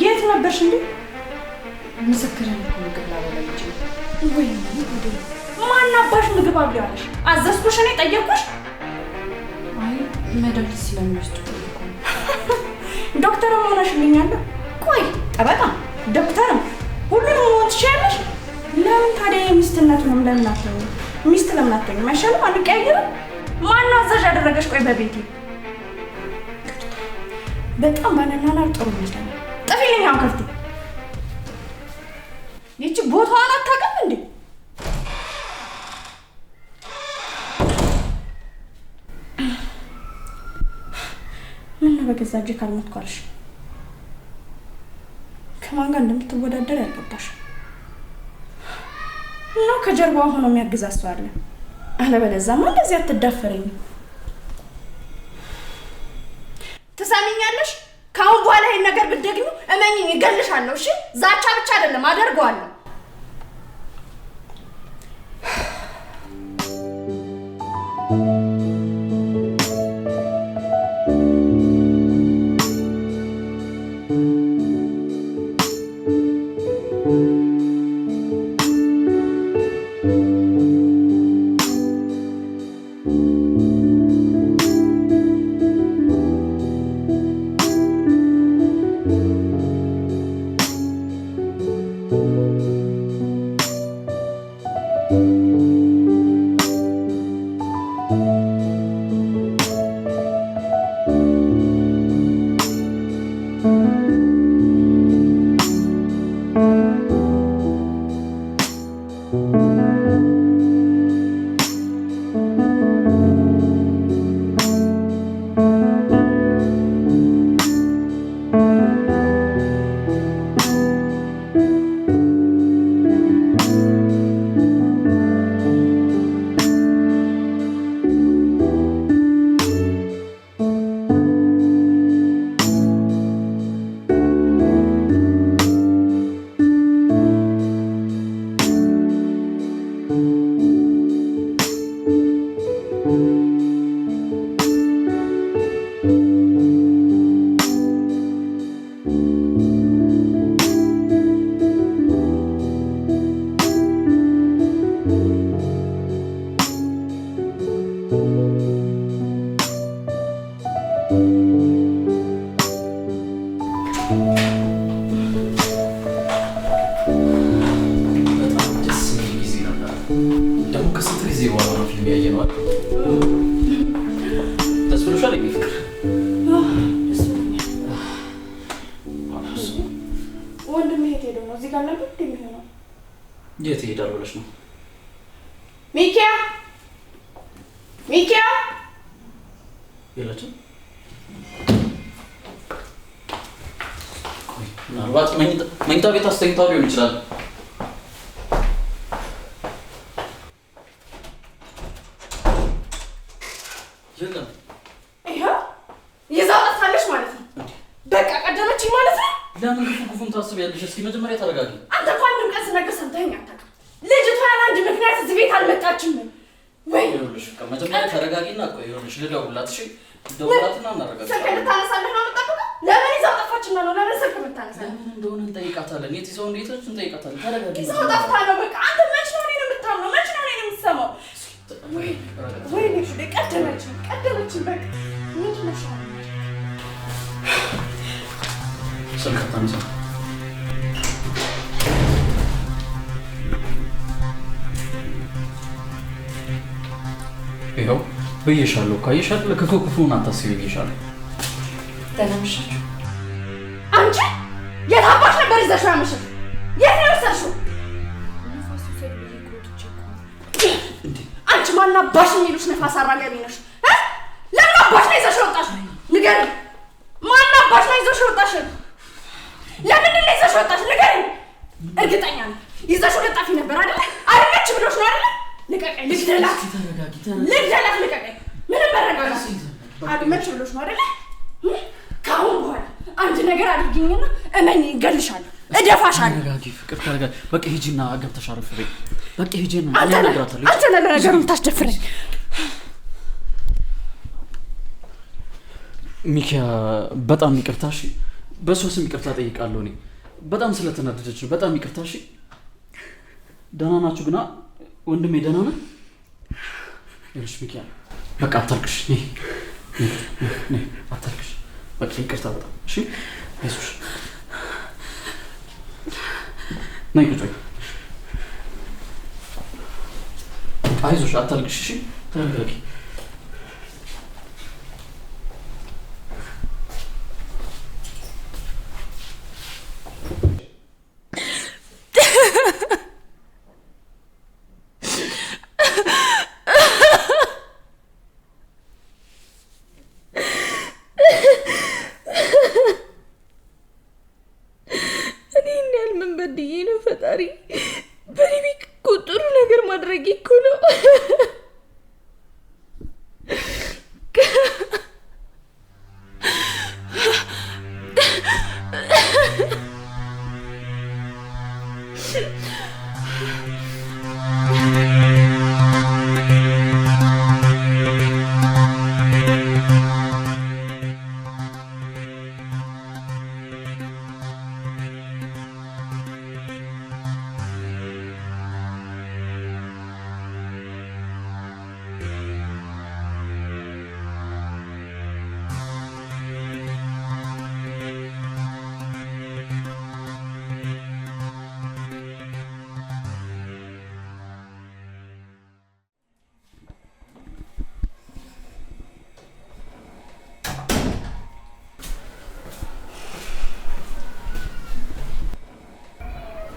የት ነበርሽ እንዴ? ምስክርን እኮ ምግብ ላበላ እንጂ። ወይ ማን አባሽ ምግብ አብሊ አለሽ? አዘዝኩሽ? እኔ ጠየቅኩሽ? አይ መድኃኒት ስለሚወስዱ እኮ እንደው ዶክተር ሆነሽልኛል። ቆይ ጠበቃ ዶክተርም ሁሉንም መሆን ትችያለሽ። ለምን ታዲያ የሚስትነቱንም ለምን አትሆኚም? ሚስት ለምን አትሆኚም? አይሻልም? አንቀያየርም? ማነው አዛዥ ያደረገሽ? ቆይ በቤቴ በጣም ባነናናር ጥሩ ይመስላል። ጥፊልኝ አሁን ከፍቴ። ይቺ ቦታዋን አታውቅም እንዴ? ምነው በገዛ እጄ ካልሞትኩ አልሽ? ከማን ጋር እንደምትወዳደር ያልገባሽ ነው። ከጀርባዋ ሆኖ የሚያግዛት ሰው አለ። አለበለዚያማ እንደዚህ አትዳፈረኝ። ትሰሚኛለሽ? ከአሁን በኋላ ይሄን ነገር ብትደግሚው እመኚኝ እገልሻለሁ። እሺ? ዛቻ ብቻ አይደለም አደርገዋለሁ። የት ይሄዳል ብለሽ ነው? ሚኪያ ሚኪያ የለችም። ምናልባት መኝታ ቤት አስተኝታው ሊሆን ይችላል። የለም። ይኸው ይዛው ጠፍታለች ማለት ነው። በቃ ቀደመችኝ ማለት ነው። ለምን ክፉን ታስቢያለሽ? እስኪ መጀመሪያ ተረጋጊ። አንተ እኮ አንድም ቀን ስነግርህ ሰምተኸኝ አታውቅም። ልጅቷ ያለ አንድ ምክንያት እዚህ ቤት አልመጣችም። ወይ ይኸውልሽ፣ መጀመሪያ ተረጋጊና ቆይ። ይኸውልሽ ልደውልላት። እሺ ልደውልላትና እናረጋጋለን። ስልክ ልታነሳልህ ነው የምጠብቀው? ለምን ይዛው ጠፋችና ነው? ለምን ስልክ የምታነሳልህ? ለምን እንደሆነ እንጠይቃታለን። የት ይዘው እንደሄደች እንጠይቃታለን። ተረጋጊ። ይዛው ጠፍታ ነው በቃ። አንተ መች ነው እኔን የምታምነው? መች ነው እኔን የምትሰማው? ወይ ልጅ ቀደመችኝ በቃ። ምንድን ነው ሻል ስልክ አታነሳ። ይኸው ብዬሻለሁ እኮ አየሽ አይደል? ክፉን አታስቢ ብዬሻለሁ። ደህና መሻችሁ። አንቺ የት አባሽ ነበር ይዘሽው ያመሸሽ? የት ነው የወሰድሽው? አንቺ ማን አባሽ የሚሉሽ ነፋስ አራጋቢ ነሽ? ለምን አባሽ ነው ይዘሽው ወጣሽ? ንገሪኝ። ማን አባሽ ነው ይዘሽው ወጣሽ? ለምንድን ነው ይዘሽው ወጣሽ? ንገሪኝ። እርግጠኛ ነኝ ይዘሽው ልጣፊ ነበር አይደለ? አይመች ብሎሽ ነው አይደለ? ልቀቀኝ። ልግደላት። ልቀቀኝ። ምንም መረጋጋት አይመች ብሎሽ ነው አይደለ? ከአሁን በኋላ አንድ ነገር አድርጊኝና እመኝ እገልሻለሁ፣ እደፋሻለሁ። ተረጋጊ ፍቅር ተረጋጊ። በቃ ሂጂና ገብተሽ አረፍ በይ። በቃ ሂጂና አንተ ለነገሩ የምታስደፍረኝ። ሚኪያ በጣም ይቅርታ እሺ። በሶስም ይቅርታ ጠይቃለሁ። እኔ በጣም ስለተናደደች ነው። በጣም ይቅርታ እሺ። ደህና ናችሁ ግና ወንድሜ? ደህና ነህ? ይኸውልሽ ሚኪያ በቃ አታልቅሽ። ነይ አታልቅሽ። በቃ ይቅርታ በጣም እሺ። አይዞሽ ነይ ቁጭ በይ። አይዞሽ አታልቅሽ እሺ። ተረጋጊ። ፈጣሪ በኔ እኮ ጥሩ ነገር ማድረግ እኮ ነው።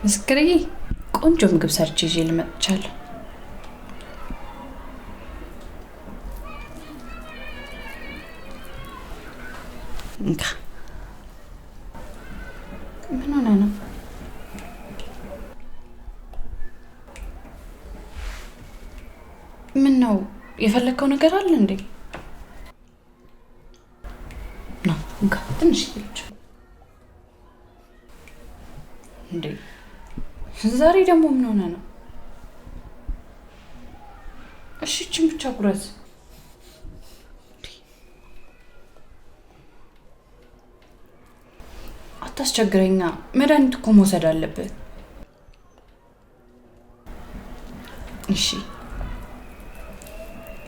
ምስክርዬ ቆንጆ ምግብ ሰርቼ ይዤ ልመጥቻለሁ። እንካ ምን ሆነ ነው? ምን ነው የፈለከው ነገር አለ እንዴ? ነው እንካ ትንሽ ይልጭ እንዴ። ዛሬ ደግሞ ምን ሆነ ነው? እሺ እቺን ብቻ ጉረዝ። አታስቸግረኛ። መድኃኒት እኮ መውሰድ አለበት። እሺ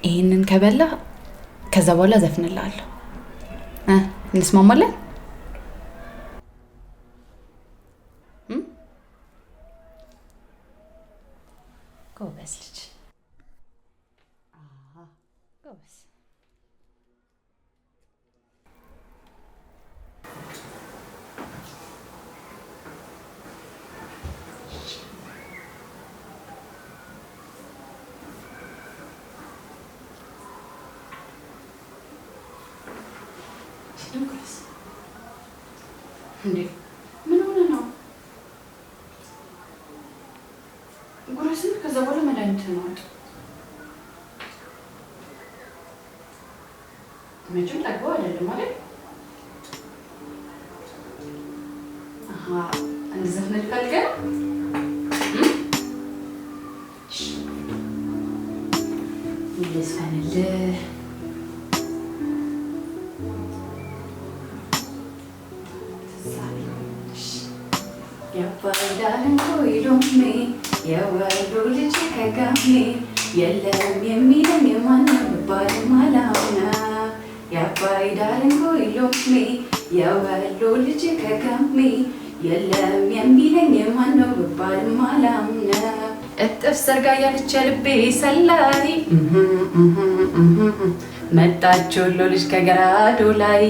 ይሄንን ከበላ ከዛ በኋላ ዘፍንልሃለሁ። እንስማማለን? ጎበዝ ልጅ ጎበዝ። እንዴ ምን ሆነ ነው? ጉረስን ከዛ በኋላ መድኃኒት ነው። መቼም ጠግበው አይደለም ማለት እንዘፍነድ ፈልገህ ይልስፈንልህ። ያባዳልን ኮይሎሜ የወሎ ልጅ ከጋሜ የለም የሚለን የማንም ባል ማላምና ያባዳልን ኮይሎሜ የወሎ ልጅ ከጋሜ የለም የሚለን የማንም ባል ማላምና እጥፍ ዘርጋ ያለች ልቤ ሰላይ መጣች ወሎ ልጅ ከገራዶ ላይ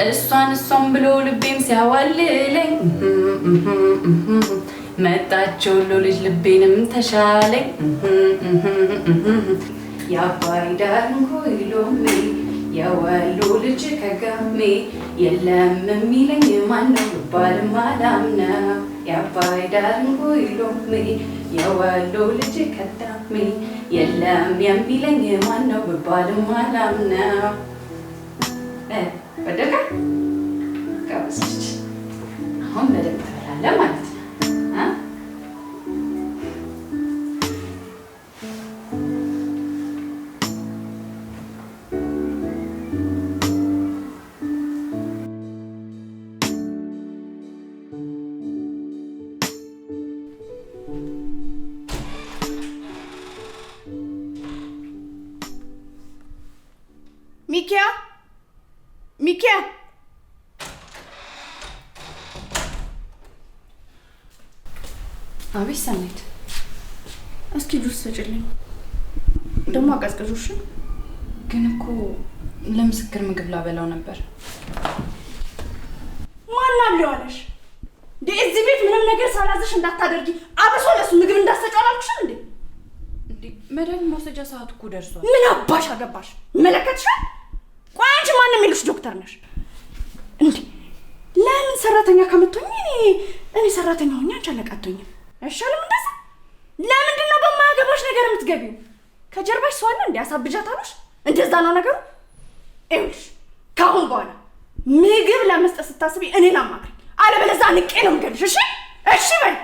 እሷን ብሎ ልቤም ሲያዋልለኝ መጣች ወሎ ልጅ ልቤንም ተሻለኝ። የአባይ ዳር ኮይሎሜ የወሎ ልጅ ከጋሜ የለም የሚለኝ ማነው ብባልም አላምነው። የአባይ ዳር ኮይሎሜ የወሎ ልጅ ከጋሜ የለም የሚለኝ ማነው ብባልም አላምነው። ወደቀ ጋብዝች አሁን በደንብ ትበላለህ ማለት ነው። ሚኪያ ኪያ አቤት ሰናይት። እስኪ ጁስ ስጭልኝ ደግሞ አቀዝቅዙሽ። ግን እኮ ለምስክር ምግብ ላበላው ነበር። ማን አለዋለሽ? እዚህ ቤት ምንም ነገር ሳላዝሽ እንዳታደርጊ አብሶ ለሱ ምግብ እንዳትሰጪው አላልኩሽም እንዴ? መድኃኒት መውሰጃ ሰዓት እኮ ደርሷል። ምን አባሽ አገባሽ? መለከትሻል? ቆይ አንቺ ማን የሚልሽ ዶክተር ነሽ እንዴ? ለምን ሰራተኛ ከምትሆኝ እኔ ሰራተኛ ሆኜ አንቺ አለቃ አትሆኝም? አይሻልም እንደዛ? ለምንድን ነው በማያገባሽ ነገር የምትገቢው? ከጀርባሽ ሰው አለ እንዴ? አሳብጃታለሽ? እንደዛ ነው ነገሩ? ይኸውልሽ ከአሁን በኋላ ምግብ ለመስጠት ስታስቢ እኔን አማክሪ፣ አለበለዚያ ንቄ ነው የምገልሽ። እሺ እሺ በይ።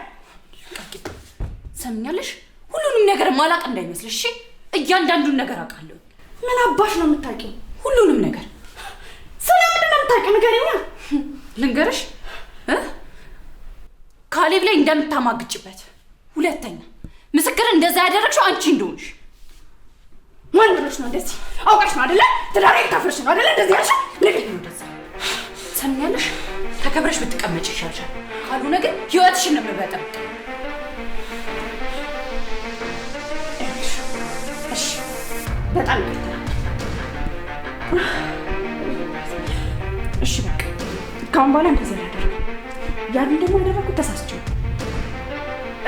ሰምኛለሽ? ሁሉንም ነገር ማላቅ እንዳይመስልሽ። እሺ እያንዳንዱን ነገር አውቃለሁ። ምን አባሽ ነው የምታውቂው? ሁሉንም ነገር። ስለምንድን ነው የምታውቂው? ንገሪኛ። ልንገርሽ ካሌብ ላይ እንደምታማግጭበት፣ ሁለተኛ ምስክር እንደዛ ያደረግሽው አንቺ እንደሆንሽ። ማን ብሎሽ ነው እንደዚህ? አውቀሽ ነው አይደለ? ትዳሬ ታፍርሽ ነው አይደለ? እንደዚህ ያልሽ ንገሪኝ። እንደዛ ሰምኛለሽ? ተከብረሽ ብትቀመጭ ይሻልሻል። ካልሆነ ግን ህይወትሽን ነው የምበጠብጥ። እሺ በጣም ይቅርታ። እሺ በቃ ካሁን በኋላ እንደዚህ አላደርግም። ያን ደግሞ ያደረኩት ተሳስቼ ነው።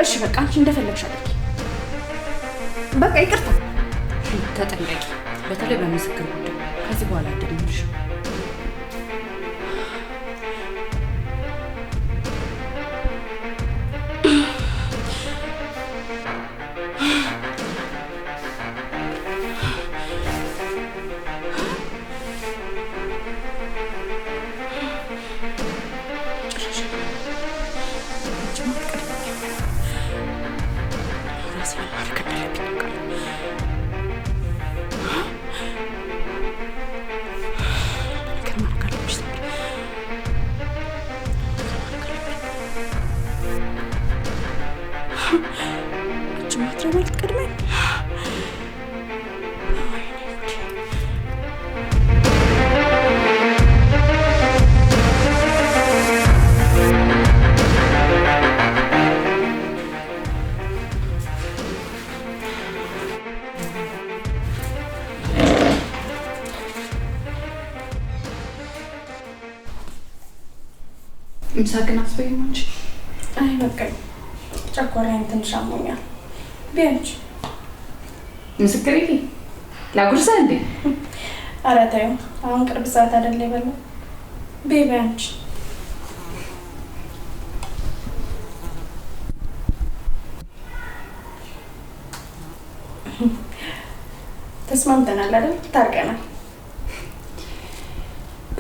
እሺ በቃ አንቺ እንደፈለግሽ አድርጊ። በቃ ይቅርታ። ተጠንቀቂ፣ በተለይ በምስክር ጉዳይ። ከዚህ በኋላ አይደልምሽ። ምሳ ግን አትበይም አንቺ? አይ በቃ ጨጓራዬን ትንሽ አሞኛል። ቢያንቺ ምስክር ላጉርሳ እንዴ? ኧረ ተይው፣ አሁን ቅርብ ሰዓት አይደለ የበላው። ቢያንቺ ተስማምተናል አይደል? ታርቀናል።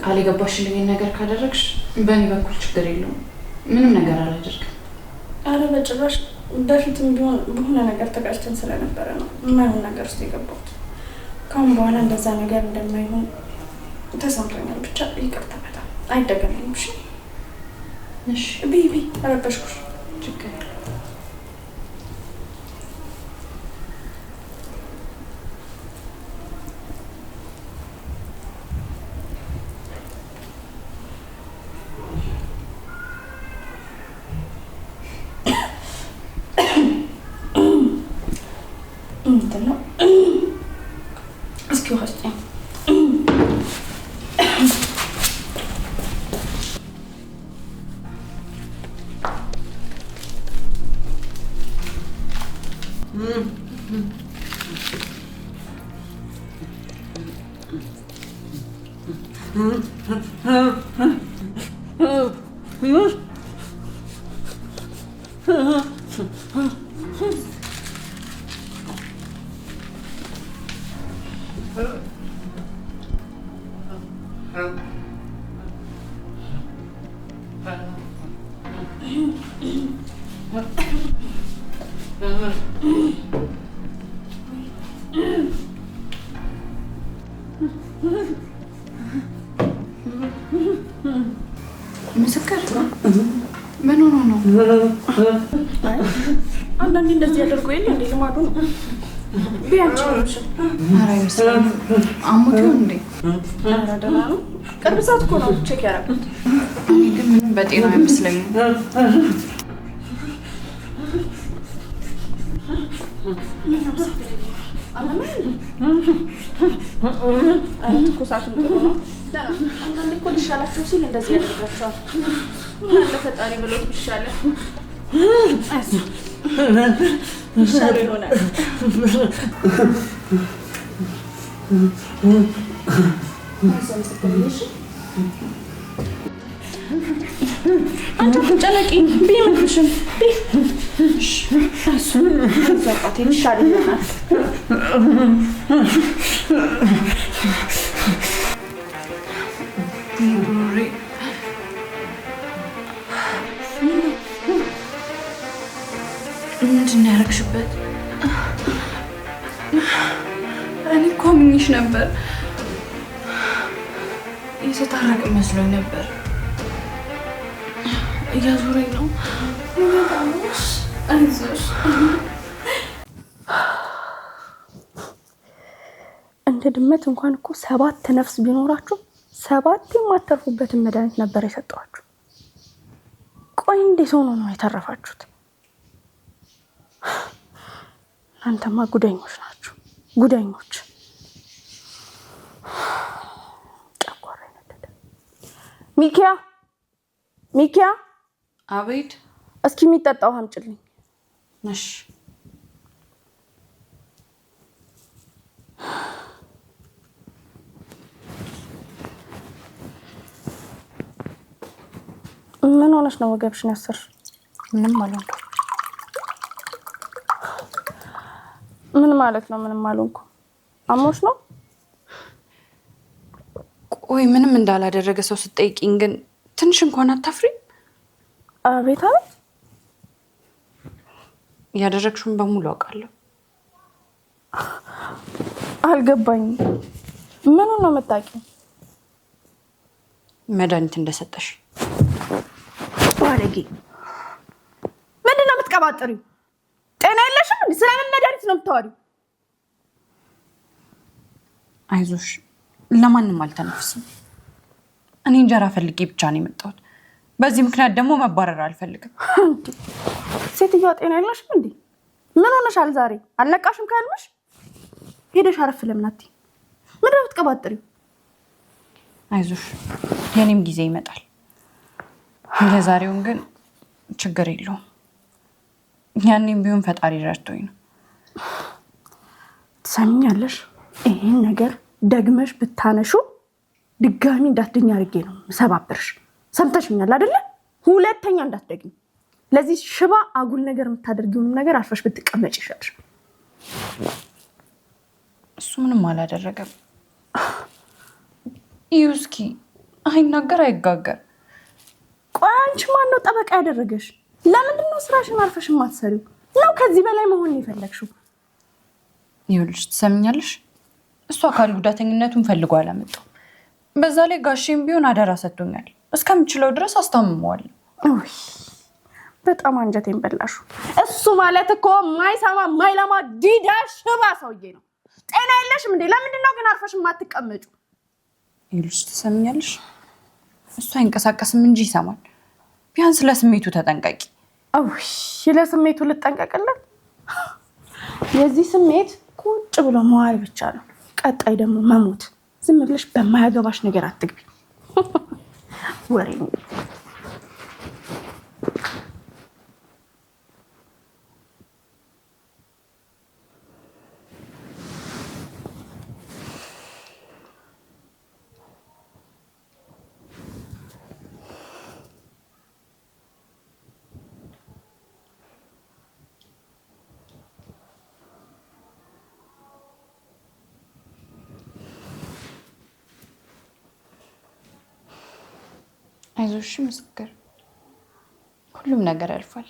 ቃል የገባሽልኝ ነገር ካደረግሽ በእኔ በኩል ችግር የለውም። ምንም ነገር አላደርግም። አረ በጭራሽ። በፊትም ቢሆን በሆነ ነገር ተጋጭተን ስለነበረ ነው የማይሆን ነገር ውስጥ የገባሁት። ካሁን በኋላ እንደዛ ነገር እንደማይሆን ተሰምቶኛል። ብቻ ይቅርታ፣ በጣም አይደገምም። እሺ እሺ። ቢቢ አረበሽኩሽ። ችግር የለውም። ነው እስኪ ውሃ ስጠኝ። ምስክር ምን ሆኖ ነው? አንዳንዴ እንደዚህ ያደርጉ የለ እንዴ? ልማዱ ነው። ቢያንቺ ነው። ኧረ አይመስለኝም። አሞት ይሆን እንዴ? ኧረ ደህና ነው። ቅርብ ሰዓት እኮ ነው ቼክ ያደረኩት። እኔ ግን ምንም በጤና አይመስለኝም። ትኩሳቱም ጥሩ ነው። አንዳንዴ እኮ ሊሻላቸው ሲል እንደዚህ ያደርጋቸዋል። ምን አለ ፈጣሪ ብሎት ቢሻለ ይሻል ይሆናል። አንቺ ጨነቂ ቢምልሽም ዘቃት ይሻል ይሆናል። ምንድን ነው ያደረግሽበት? እኔ እኮ አምኜሽ ነበር። የተታረቅ መስሎኝ ነበር። እያዞረኝ ነው። አይዞሽ። እንደ ድመት እንኳን እኮ 7 ነፍስ ቢኖራችሁ 7 የማተርፉበትን መድኃኒት ነበር የሰጠኋችሁ። ቆይ እንዴት ሆኖ ነው የተረፋችሁት? እናንተማ ጉደኞች ናችሁ፣ ጉደኞች። ጨጓራ ይነደደ። ሚኪያ ሚኪያ፣ አቤት። እስኪ የሚጠጣው አምጪልኝ። እሺ። ምን ሆነሽ ነው ወገብሽን ያሰርሽ? ምንም አልሆንኩም። ምን ማለት ነው? ምንም አልሆንኩም። አሞሽ ነው? ቆይ ምንም እንዳላደረገ ሰው ስትጠይቂኝ ግን ትንሽ እንኳን አታፍሪም? አቤት አቤት። ያደረግሽውን በሙሉ አውቃለሁ። አልገባኝም። ምኑን ነው የምታውቂው? መድኃኒት እንደሰጠሽ። ባለጌ! ምንድን ነው የምትቀባጥሪው? ጤና የለሽም እንዴ? ስለምን መድኃኒት ነው የምታወሪው? አይዞሽ፣ ለማንም አልተነፍስም። እኔ እንጀራ ፈልጌ ብቻ ነው የመጣሁት። በዚህ ምክንያት ደግሞ መባረር አልፈልግም። ሴትዮዋ ጤና የለሽም እንዴ? ምን ሆነሻል ዛሬ? አልነቃሽም ካልመሽ? ሄደሽ አረፍ ለምን አትይ? ምንድን ነው የምትቀባጥሪው? አይዞሽ፣ የኔም ጊዜ ይመጣል። የዛሬውን ግን ችግር የለውም። ያኔም ቢሆን ፈጣሪ ረድቶኝ ነው። ትሰሚኛለሽ? ይሄን ነገር ደግመሽ ብታነሹ ድጋሚ እንዳትደኝ አድርጌ ነው ሰባብርሽ። ሰምተሽኛል አይደለ? ሁለተኛ እንዳትደግኝ። ለዚህ ሽባ አጉል ነገር የምታደርጊውንም ነገር አርፈሽ ብትቀመጭ ይሻልሽ። እሱ ምንም አላደረገም። ይውስኪ አይናገር አይጋገር። ቆይ አንቺ ማን ነው ጠበቃ ያደረገሽ? ለምንድን ነው ስራሽን አርፈሽ የማትሰሪው? ነው ከዚህ በላይ መሆን የፈለግሽው? ይኸውልሽ፣ ትሰምኛለሽ? እሱ አካል ጉዳተኝነቱን ፈልጎ አላመጣው። በዛ ላይ ጋሼም ቢሆን አደራ ሰጥቶኛል። እስከምችለው ድረስ አስታምመዋለሁ። ውይ በጣም አንጀቴን በላሹ። እሱ ማለት እኮ ማይሰማ ማይለማ ዲዳ ሽባ ሰውዬ ነው። ጤና የለሽም እንዴ? ለምንድን ነው ግን አርፈሽ የማትቀመጩ? ይኸውልሽ፣ ትሰምኛለሽ? እሱ አይንቀሳቀስም እንጂ ይሰማል። ቢያንስ ለስሜቱ ተጠንቀቂ። ውይ ለስሜቱ ልጠንቀቅለት? የዚህ ስሜት ቁጭ ብሎ መዋል ብቻ ነው። ቀጣይ ደግሞ መሞት። ዝም ብለሽ በማያገባሽ ነገር አትግቢ። ወሬ ነው። አይዞሽ ምስክር፣ ሁሉም ነገር ያልፋል።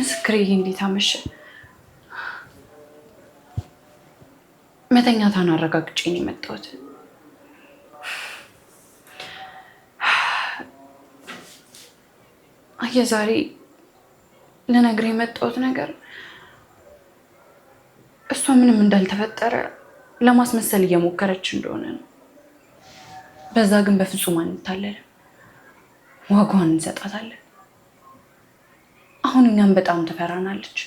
ምስክርዬ እንዴት አመሸ? መተኛታን አረጋግጬ ነው የመጣሁት። የዛሬ ልነግርህ የመጣሁት ነገር እሷ ምንም እንዳልተፈጠረ ለማስመሰል እየሞከረች እንደሆነ ነው። በዛ ግን በፍጹም አንታለልም፣ ዋጋዋን እንሰጣታለን። አሁን እኛም በጣም ትፈራናለች፣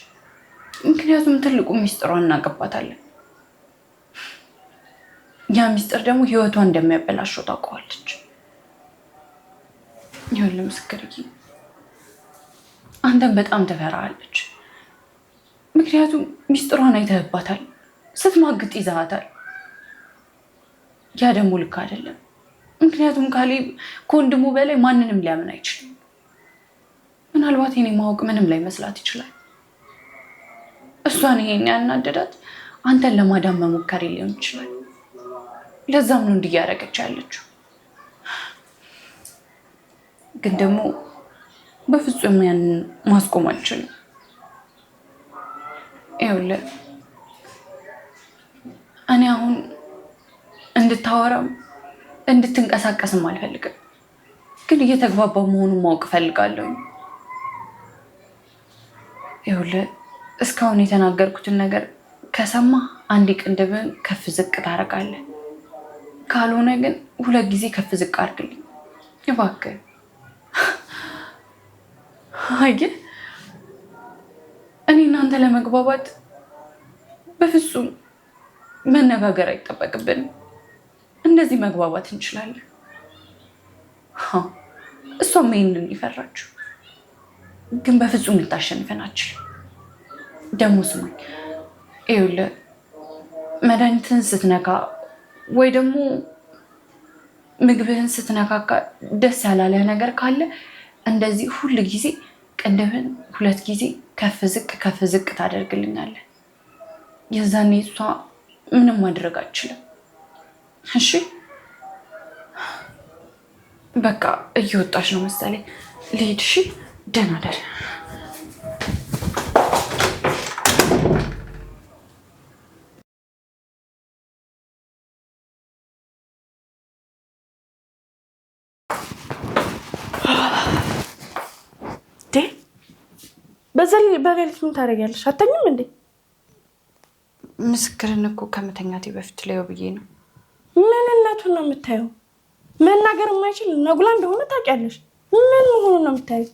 ምክንያቱም ትልቁ ሚስጥሯን እናቀባታለን። ያ ሚስጥር ደግሞ ህይወቷን እንደሚያበላሸው ታውቀዋለች። ይኸውልህ ምስክርዬ፣ አንተም በጣም ትፈራሃለች፣ ምክንያቱም ሚስጥሯን አይተህባታል፣ ስትማግጥ ይዛሃታል። ያ ደግሞ ልክ አይደለም፣ ምክንያቱም ካሌብ ከወንድሙ በላይ ማንንም ሊያምን አይችልም። ምናልባት የኔ ማወቅ ምንም ላይ መስላት ይችላል። እሷን ይሄን ያናደዳት አንተን ለማዳን መሞከር ሊሆን ይችላል። ለዛም ነው እንዲያረገች ያለችው። ግን ደግሞ በፍጹም ያንን ማስቆም አልችልም። ይኸውልህ እኔ አሁን እንድታወራም እንድትንቀሳቀስም አልፈልግም፣ ግን እየተግባባ መሆኑን ማወቅ እፈልጋለሁ። ይኸውልህ እስካሁን የተናገርኩትን ነገር ከሰማ አንድ ቅንድብን ከፍ ዝቅ ታደርጋለህ፣ ካልሆነ ግን 2 ጊዜ ከፍ ዝቅ አድርግልኝ እባክህ። አየህ እኔ እናንተ ለመግባባት በፍጹም መነጋገር አይጠበቅብንም። እንደዚህ መግባባት እንችላለን። እሷም ይሄንን ይፈራችሁ፣ ግን በፍጹም ልታሸንፈን አትችልም። ደግሞ ስማኝ፣ ይኸውልህ መድኃኒትን ስትነካ ወይ ደግሞ ምግብህን ስትነካካ ደስ ያላለህ ነገር ካለ እንደዚህ ሁል ጊዜ ቅንድብህን 2 ጊዜ ከፍ ዝቅ ታደርግልኛለህ። የዛኔ እሷ ምንም ማድረግ አትችልም። እሺ በቃ እየወጣች ነው መሰለኝ፣ ልሂድ። እሺ ደህና ደር። በሌሊት ምን ታደርጊያለሽ? አተኝም እንዴ? ምስክርን እኮ ከመተኛቴ በፊት ላየው ብዬ ነው። ምንነቱን ነው የምታየው? መናገር የማይችል ነጉላ እንደሆነ ታውቂያለሽ። ምን መሆኑን ነው የምታየው?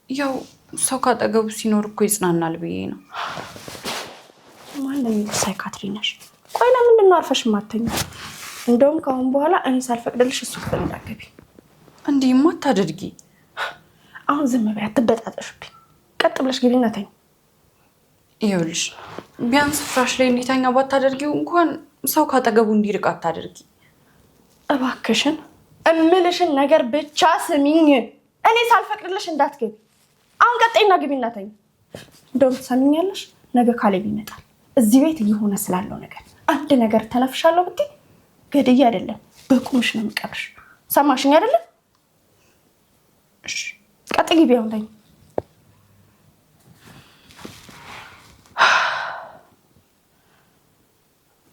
ያው ሰው ካጠገቡ ሲኖር እኮ ይጽናናል ብዬ ነው። ማንም ሳይካትሪ ነሽ። ቆይ ለምንድን ነው አርፈሽ የማተኛው? እንደውም ከአሁን በኋላ እኔ ሳልፈቅድልሽ እሱ ክፍል እንዳትገቢ። እንዲህማ አታድርጊ። አሁን ዝም በይ፣ አትበጣጠሽብኝ። ቀጥ ብለሽ ግቢና ተኝ። ይኸውልሽ ቢያንስ ፍራሽ ላይ እንዲተኛ ባታደርጊው እንኳን ሰው ካጠገቡ እንዲርቅ አታደርጊ እባክሽን። እምልሽን ነገር ብቻ ስሚኝ። እኔ ሳልፈቅድልሽ እንዳትገቢ። አሁን ቀጤና ግቢና ተኝ። እንደውም ትሰሚኛለሽ፣ ነገ ካሌብ ይመጣል። እዚህ ቤት እየሆነ ስላለው ነገር አንድ ነገር ተነፍሻለሁ ብትይ ገድዬ አይደለም በቁምሽ ነው የምቀብርሽ። ሰማሽኝ አይደለም? እሺ ቀጥ ግቢ። አሁን ተኝ።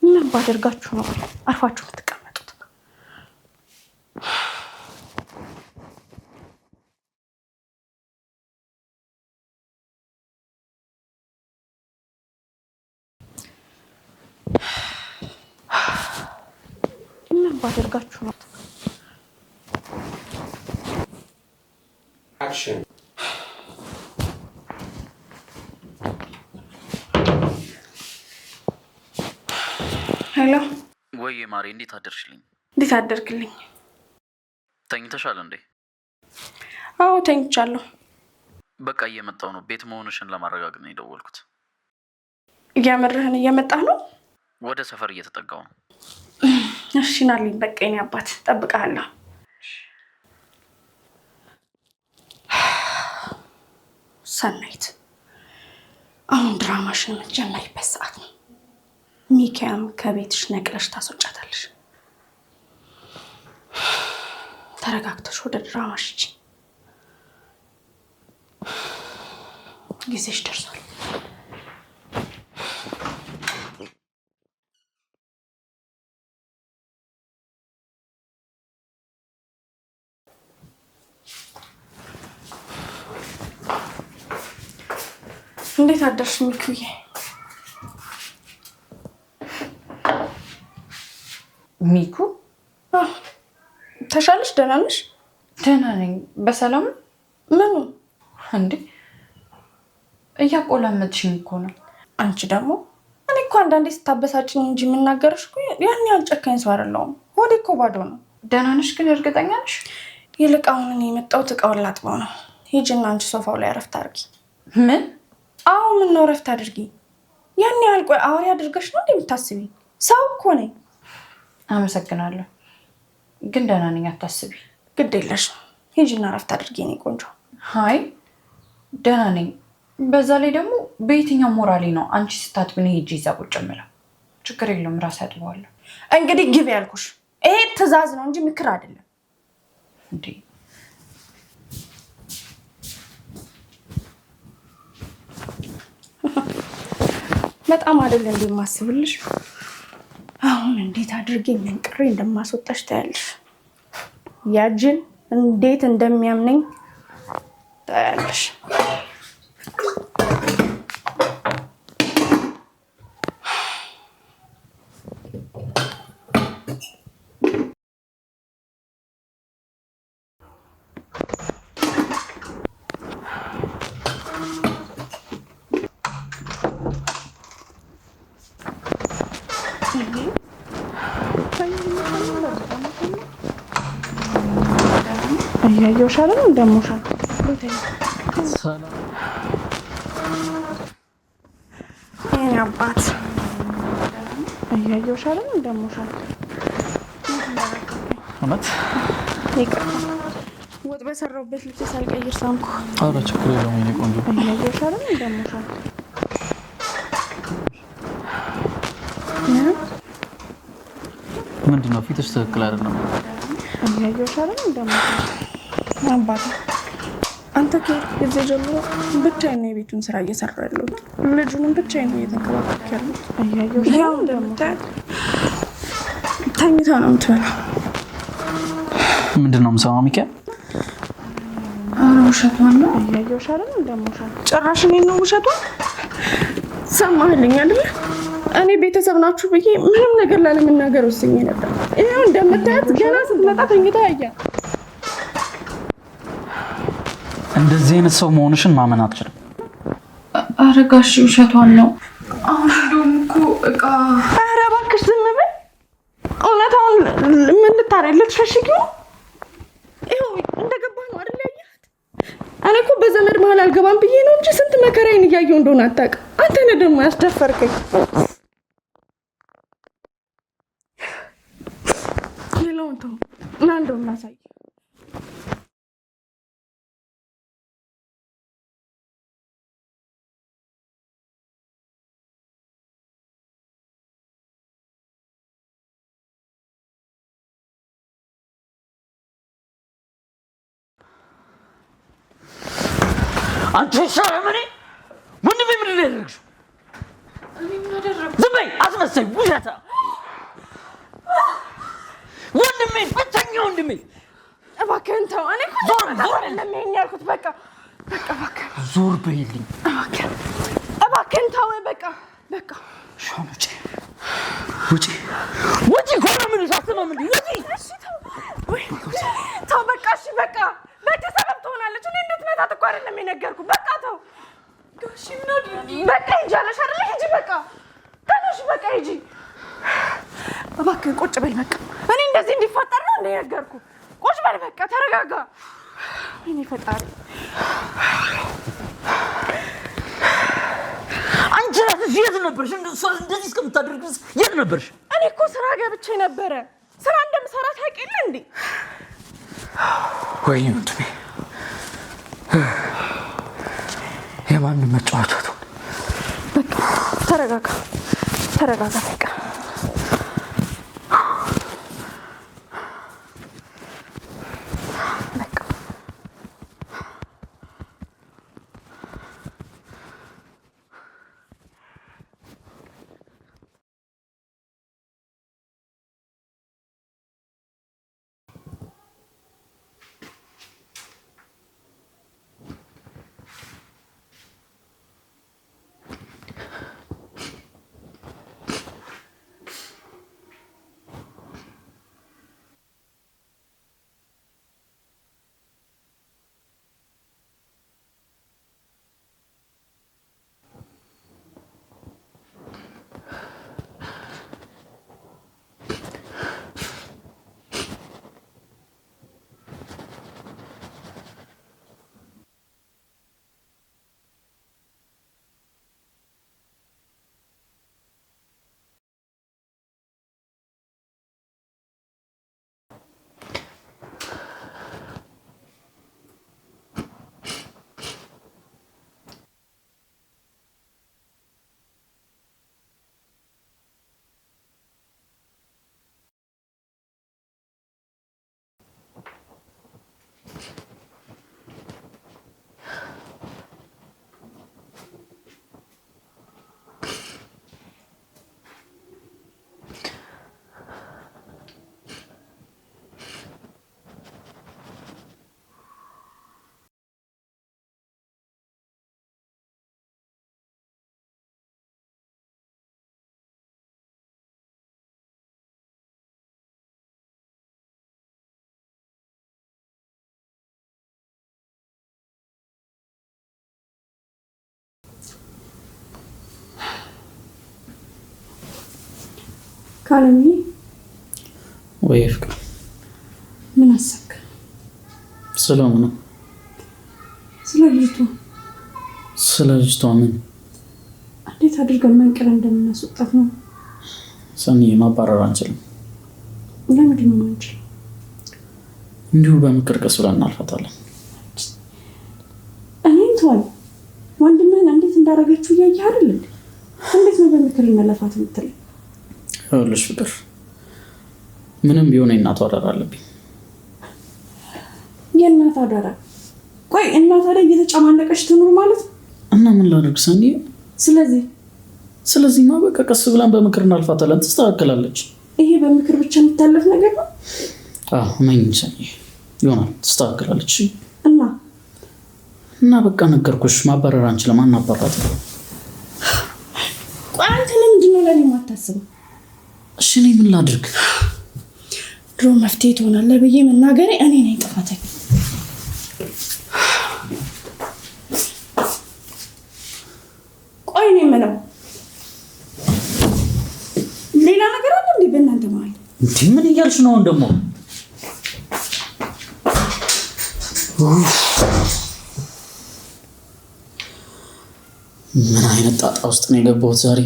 ምን ባደርጋችሁ ነው አርፋችሁ የምትቀመጡት? ምን ባደርጋችሁ ነው? አክሽን። ሄሎ። ወይ ማሬ፣ እንዴት አደርሽልኝ? እንዴት አደርክልኝ? ተኝተሻል እንዴ? አዎ ተኝቻለሁ። በቃ እየመጣሁ ነው። ቤት መሆንሽን ለማረጋገጥ ነው የደወልኩት። እያመረህን እየመጣህ ነው? ወደ ሰፈር እየተጠጋው ነው። እሺ ናልኝ። በቃ የኔ አባት እጠብቅሃለሁ። ሰናይት፣ አሁን ድራማሽን የምትጀምሪበት ሰዓት ነው። ሚካያም ከቤትሽ ነቅለሽ ታስወጫታለሽ። ተረጋግተሽ ወደ ድራማሽ ሂጂ። ጊዜሽ ደርሷል። እንዴት አደርሽ ሚኩዬ? ሚኩ ተሻለሽ? ደህና ነሽ? ደህና ነኝ። በሰላም ምኑ እንዴ? እያቆላመጥሽኝ እኮ ነው። አንቺ ደግሞ እኔ እኮ አንዳንዴ ስታበሳጭኝ እንጂ የምናገርሽ እኮ ያን ያህል ጨካኝ ሰው አይደለሁም። ሆዴ እኮ ባዶ ነው። ደህና ነሽ ግን? እርግጠኛ ነሽ? ይልቅ አሁን እኔ የመጣሁት እቃውን ላጥበው ነው። ሂጂና አንቺ ሶፋው ላይ እረፍት አድርጊ። ምን? አዎ ምን ነው እረፍት አድርጊ። ያን ያህል ቆይ አውሬ አድርገሽ ነው እንደምታስቢ? ሰው እኮ ነኝ። አመሰግናለሁ ግን ደህና ነኝ፣ አታስቢ። ግድ የለሽም ሂጂና እረፍት አድርጊ የኔ ቆንጆ። አይ ደህና ነኝ። በዛ ላይ ደግሞ በየትኛው ሞራሌ ነው አንቺ ስታጥቢ ነው ሂጂ እዛ ቁጭ የምለው? ችግር የለውም ራሴ አጥበዋለሁ። እንግዲህ ግቢ ያልኩሽ ይሄ ትዕዛዝ ነው እንጂ ምክር አይደለም። እንዴ በጣም አይደል እንደማስብልሽ። አሁን እንዴት አድርጌ መንቅሬ እንደማስወጣሽ ታያለሽ። ያጅን እንዴት እንደሚያምነኝ ታያለሽ። እያየሁሽ አይደል? እንደሞሻል የኔ አባት እያየሁሽ አይደል? እንደሞሻል እውነት ወጥ በሰራሁበት ልብስ ሳልቀይር ሳምኩ። ኧረ ችግር የለውም የኔ ቆንጆ። እያየሁሽ አይደል? እንደሞሻል ምንድን ነው ፊትሽ ትክክል አይደለም። እያየሁሽ አይደል? እንደሞሻል አባቴ አንተ ከሄድክ ጊዜ ጀምሮ ብቻዬን ነው የቤቱን ስራ እየሰራሁ ያለሁት። ልጁንም ብቻዬን ነው እየተንከባከብኩ ያለሁት። እያየሁሽ ነው እንደምታያት ተኝታ ነው የምትበላው። ምንድን ነው የምሰማው ሚኪያ? ኧረ ውሸቷን ነው። እያየሁሽ አይደል? እንደሞሻል ጭራሽ እኔን ነው ውሸቷን። ሰማህልኝ አይደል? እኔ ቤተሰብ ናችሁ ብዬ ምንም ነገር ላለመናገር ወስኜ ነበር። ይኸው እንደምታያት ገና ስትመጣ ተኝታ ያያ። እንደዚህ አይነት ሰው መሆንሽን ማመን አትችልም። ኧረ ጋሽ ውሸቷን ነው። አሁን እንደውም እኮ እቃ። ኧረ እባክሽ ዝም በይ። እውነታውን ምን ልታረጊ? ልትሸሽጊው? ይኸው እንደገባህ ነው አይደል ያየሃት? እኔ እኮ በዘመድ መሀል አልገባም ብዬ ነው እንጂ ስንት መከራዬን እያየሁ እንደሆነ አታውቅም። አንተ ነህ ደግሞ ያስደፈርከኝ። ሌላውን ተው እና እንደውም ላሳይ። አንቺ ሻለምኔ ወንድሜ ምን ያደርግሽው? ዝም በይ አስመሳይ ውሸታ። ወንድሜ ብቸኛ ወንድሜ እባክህን ተው። እኔ እኮ ዞር ለምን ያልኩት በቃ እባክህ ዞር በይልኝ። እባክህን ተው። በቃ ሻም ውጪ ኮራ ምን ሳትሰማም እንዴ? እሺ ተው በቃ እሺ በቃ ቤተሰብም ትሆናለች። እኔ እንድትመታት እኮ አይደለም የነገርኩህ። በቃ ተው ጋሽ ምናድ በቃ ሂጂ አለሽ አይደል? ሂጂ በቃ ተነሽ በቃ ሂጂ። እባክህን ቁጭ በል በቃ። እኔ እንደዚህ እንዲፈጠር ነው እንደ የነገርኩህ። ቁጭ በል በቃ ተረጋጋ። እኔ ፈጣሪ አንቺ ራስሽ የት ነበርሽ? እንደዚህ እስከምታደርግ የት ነበርሽ? እኔ እኮ ስራ ገብቼ ነበረ። ስራ እንደምሰራ ታውቂ የለ እንዴ? ወይ ወንድሜ የማንም መጫወቻ ትሆን። በቃ ተረጋጋ በቃ ካለምዬ ወይ ፍቅር ምን አሰብክ? ስለምን? ስለ ልጅቷ። ስለ ልጅቷ ምን? እንዴት አድርገን መንቀል እንደምናስወጣት ነው። ሰኒዬ ማባረር አንችልም። ለምንድን ነው አንችል? እንዲሁ በምክር ቀስ ብለን እናልፋታለን። እኔን ተወኝ። ወንድምህን እንዴት እንዳደረገችው እያየህ አይደል? እንዴት ነው በምክር መለፋት የምትለኝ? ይኸውልሽ ፍቅር ምንም ቢሆን የእናቷ አደራ አለብኝ። የእናቷ አደራ? ቆይ እናቷ ላይ እየተጨማለቀች ትኑር ማለት ነው? እና ምን ላድርግ ሰኒዬ? ስለዚህማ በቃ ቀስ ብለን በምክር እናልፋታለን። ትስተካከላለች። ይሄ በምክር ብቻ የሚታለፍ ነገር ነው? አዎ ነኝ ሰኒዬ፣ ይሆናል፣ ትስተካከላለች። እና በቃ ነገርኩሽ፣ ማባረር አንችልም፣ አናባራት። ቆይ አንተ ለምንድን ነው ለእኔ የማታስበው? እሺ እኔ ምን ላድርግ? ድሮ መፍትሄ ትሆናለህ ብዬ መናገሬ እኔ ነኝ ጥፋተኛ። ቆይ እኔ የምለው ሌላ ነገር አለ እንዴ በእናንተ መሀል? እንዴ ምን እያልሽ ነው ደግሞ? ምን አይነት ጣጣ ውስጥ ነው የገባሁት ዛሬ?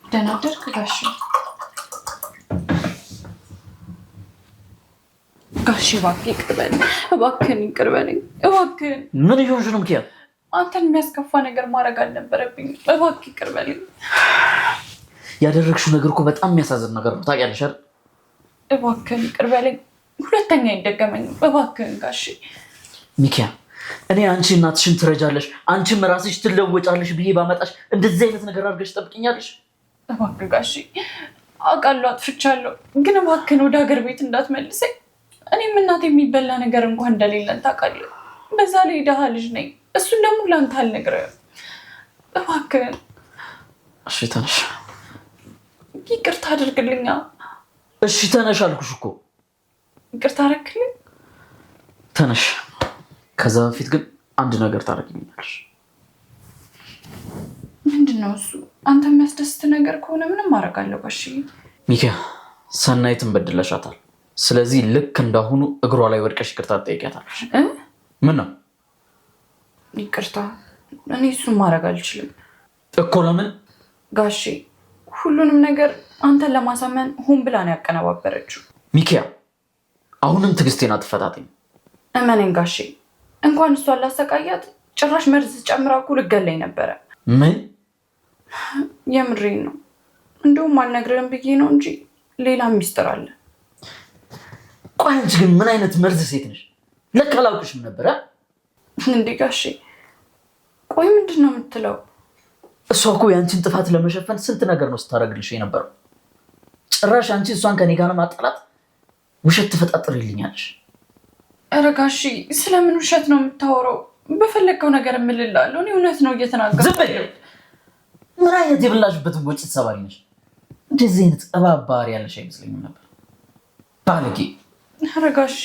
ደህና አደርክ ጋሼ? ጋሼ እባክህ ይቅር በለኝ፣ እባክህን ይቅር በለኝ፣ እባክህን። ምን እየሆንሽ ነው ምክንያት? አንተን የሚያስከፋ ነገር ማድረግ አልነበረብኝም። እባክህ ይቅር በለኝ። ያደረግሽው ነገር እኮ በጣም የሚያሳዝን ነገር ነው ታውቂያለሽ አይደል? እባክህን ይቅር በለኝ፣ ሁለተኛ አይደገመኝም። እባክህን ጋሼ። ሚኪያ እኔ አንቺ እናትሽን ትረጃለሽ፣ አንቺም ራስሽ ትለወጫለሽ ብዬ ባመጣሽ እንደዚህ አይነት ነገር አድርገሽ ጠብቅኛለሽ? እባክህ ጋሼ፣ አውቃለሁ አጥፍቻለሁ፣ ግን እባክህን ወደ ሀገር ቤት እንዳትመልሰኝ። እኔም እናቴ የሚበላ ነገር እንኳን እንደሌለን ታውቃለህ። በዛ ላይ ደሃ ልጅ ነኝ። እሱን ደግሞ ለአንተ አልነግርህም። እባክህን። እሺ ተነሽ። ይቅርታ አድርግልኛ። እሺ ተነሽ አልኩሽ እኮ። ይቅርታ አደረግልኝ። ተነሽ። ከዛ በፊት ግን አንድ ነገር ታደርጊልኛለሽ። ምንድን ነው እሱ? አንተ የሚያስደስት ነገር ከሆነ ምንም አደርጋለሁ ጋሼ። ሚኪያ ሰናይትን በድለሻታል። ስለዚህ ልክ እንዳሁኑ እግሯ ላይ ወድቀሽ ይቅርታ ትጠይቂያታለሽ። ምን ነው? ይቅርታ? እኔ እሱን ማድረግ አልችልም እኮ። ለምን? ጋሼ ሁሉንም ነገር አንተን ለማሳመን ሆን ብላ ነው ያቀነባበረችው። ሚኪያ አሁንም ትዕግስቴን አትፈታተኝ። እመነኝ ጋሼ፣ እንኳን እሷን ላሰቃያት ጭራሽ መርዝ ጨምራ እኮ ልገለኝ ነበረ። ምን? የምሬን ነው። እንደውም አልነግርህም ብዬ ነው እንጂ ሌላ ሚስጥር አለ። ቆይ አንቺ ግን ምን አይነት መርዝ ሴት ነሽ? ለካ አላውቅሽም ነበረ። እንዴ ጋሼ፣ ቆይ ምንድን ነው የምትለው? እሷ እኮ የአንቺን ጥፋት ለመሸፈን ስንት ነገር ነው ስታደርግልሽ የነበረው። ጭራሽ አንቺ እሷን ከኔ ጋር ማጣላት ውሸት ትፈጣጥርልኛለሽ። ኧረ ጋሼ፣ ስለምን ውሸት ነው የምታወራው? በፈለግከው ነገር እምልልሃለሁ። እኔ እውነት ነው እየተናገርኩ። ዝም በይ። ምን አይነት የብላሽበትን ወጪ ተሰባሪ ነሽ? እንደዚህ አይነት እባብ ባህሪ ያለሽ አይመስለኝም ነበር። ባለጌ። ኧረ ጋሼ፣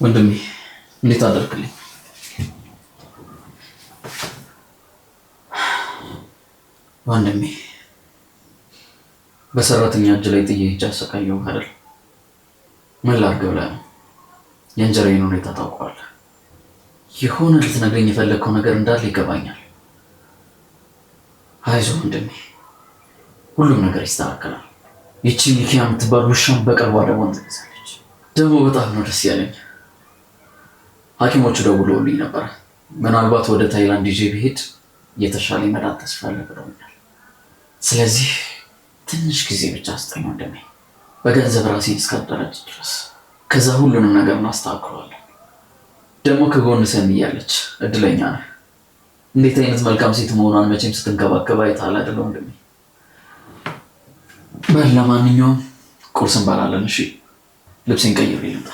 ወንድሜ እንዴት አደርክልኝ? ወንድሜ በሰራተኛ እጅ ላይ ጥዬ ሄጄ አሰቃየሁ አይደል? ምን ላድርግ ብለህ ነው? የእንጀራዬን ሁኔታ ታውቀዋለህ። የሆነ ልትነግረኝ የፈለግከው ነገር እንዳለ ይገባኛል። አይዞህ ወንድሜ፣ ሁሉም ነገር ይስተካከላል። ይቺ ሚኪያ የምትባል ውሻን በቅርቧ ደግሞ ትገዛለች። ደግሞ በጣም ነው ደስ ያለኝ። ሐኪሞቹ ደውለውልኝ ነበረ። ምናልባት ወደ ታይላንድ ይዤ ብሄድ የተሻለ መዳን ተስፋ አለ ብለውኛል። ስለዚህ ትንሽ ጊዜ ብቻ ስጠኝ ወንድሜ። በገንዘብ ራሴን እስካደራጅ ድረስ ከዛ ሁሉንም ነገር እናስተካክለዋለን። ደግሞ ከጎን ሰኒ እያለች እድለኛ ነህ። እንዴት አይነት መልካም ሴት መሆኗን መቼም ስትንከባከባ አይተሃል አይደል ወንድሜ? በል ለማንኛውም ቁርስ እንበላለን። እሺ ልብሴን ቀይሬ ልምጣ።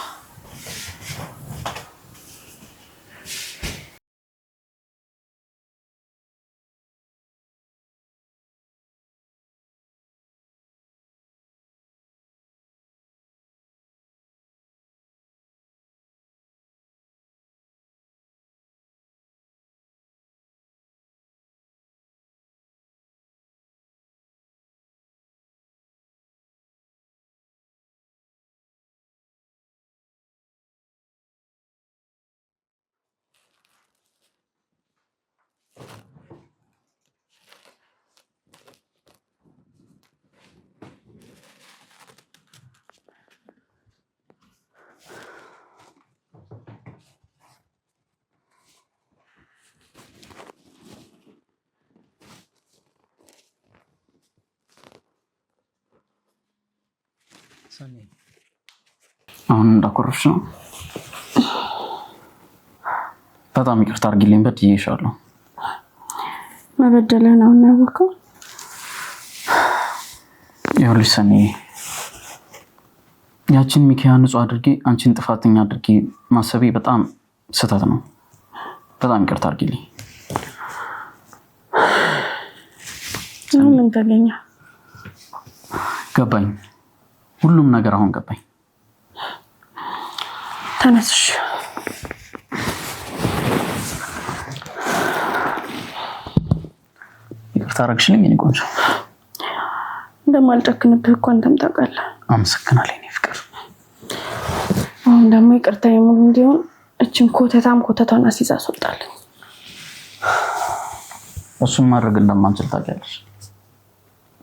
አሁን እንዳኮረፍሽ ነው። በጣም ይቅርታ አድርጊልኝ። በድዬሻለሁ። መበደልህን አሁን ነው ያወቅኸው? ይኸውልሽ ሰኒ፣ ያችን ሚኪያ ንጹህ አድርጌ አንቺን ጥፋተኛ አድርጌ ማሰቤ በጣም ስህተት ነው። በጣም ይቅርታ አድርጊልኝ። ምን ተገኘ? ገባኝ። ሁሉም ነገር አሁን ገባኝ። ተነስሽ። ይቅርታ አደረግሽልኝ የኔ ቆንጆ። እንደማልጨክንብህ እኮ አንተም ታውቃለህ። አመሰግናለሁ የኔ ፍቅር። አሁን ደግሞ ይቅርታ የሙሉ እንዲሆን እችን ኮተቷን አስይዛ አስወጣለሁ። እሱን ማድረግ እንደማንችል ታውቂያለሽ።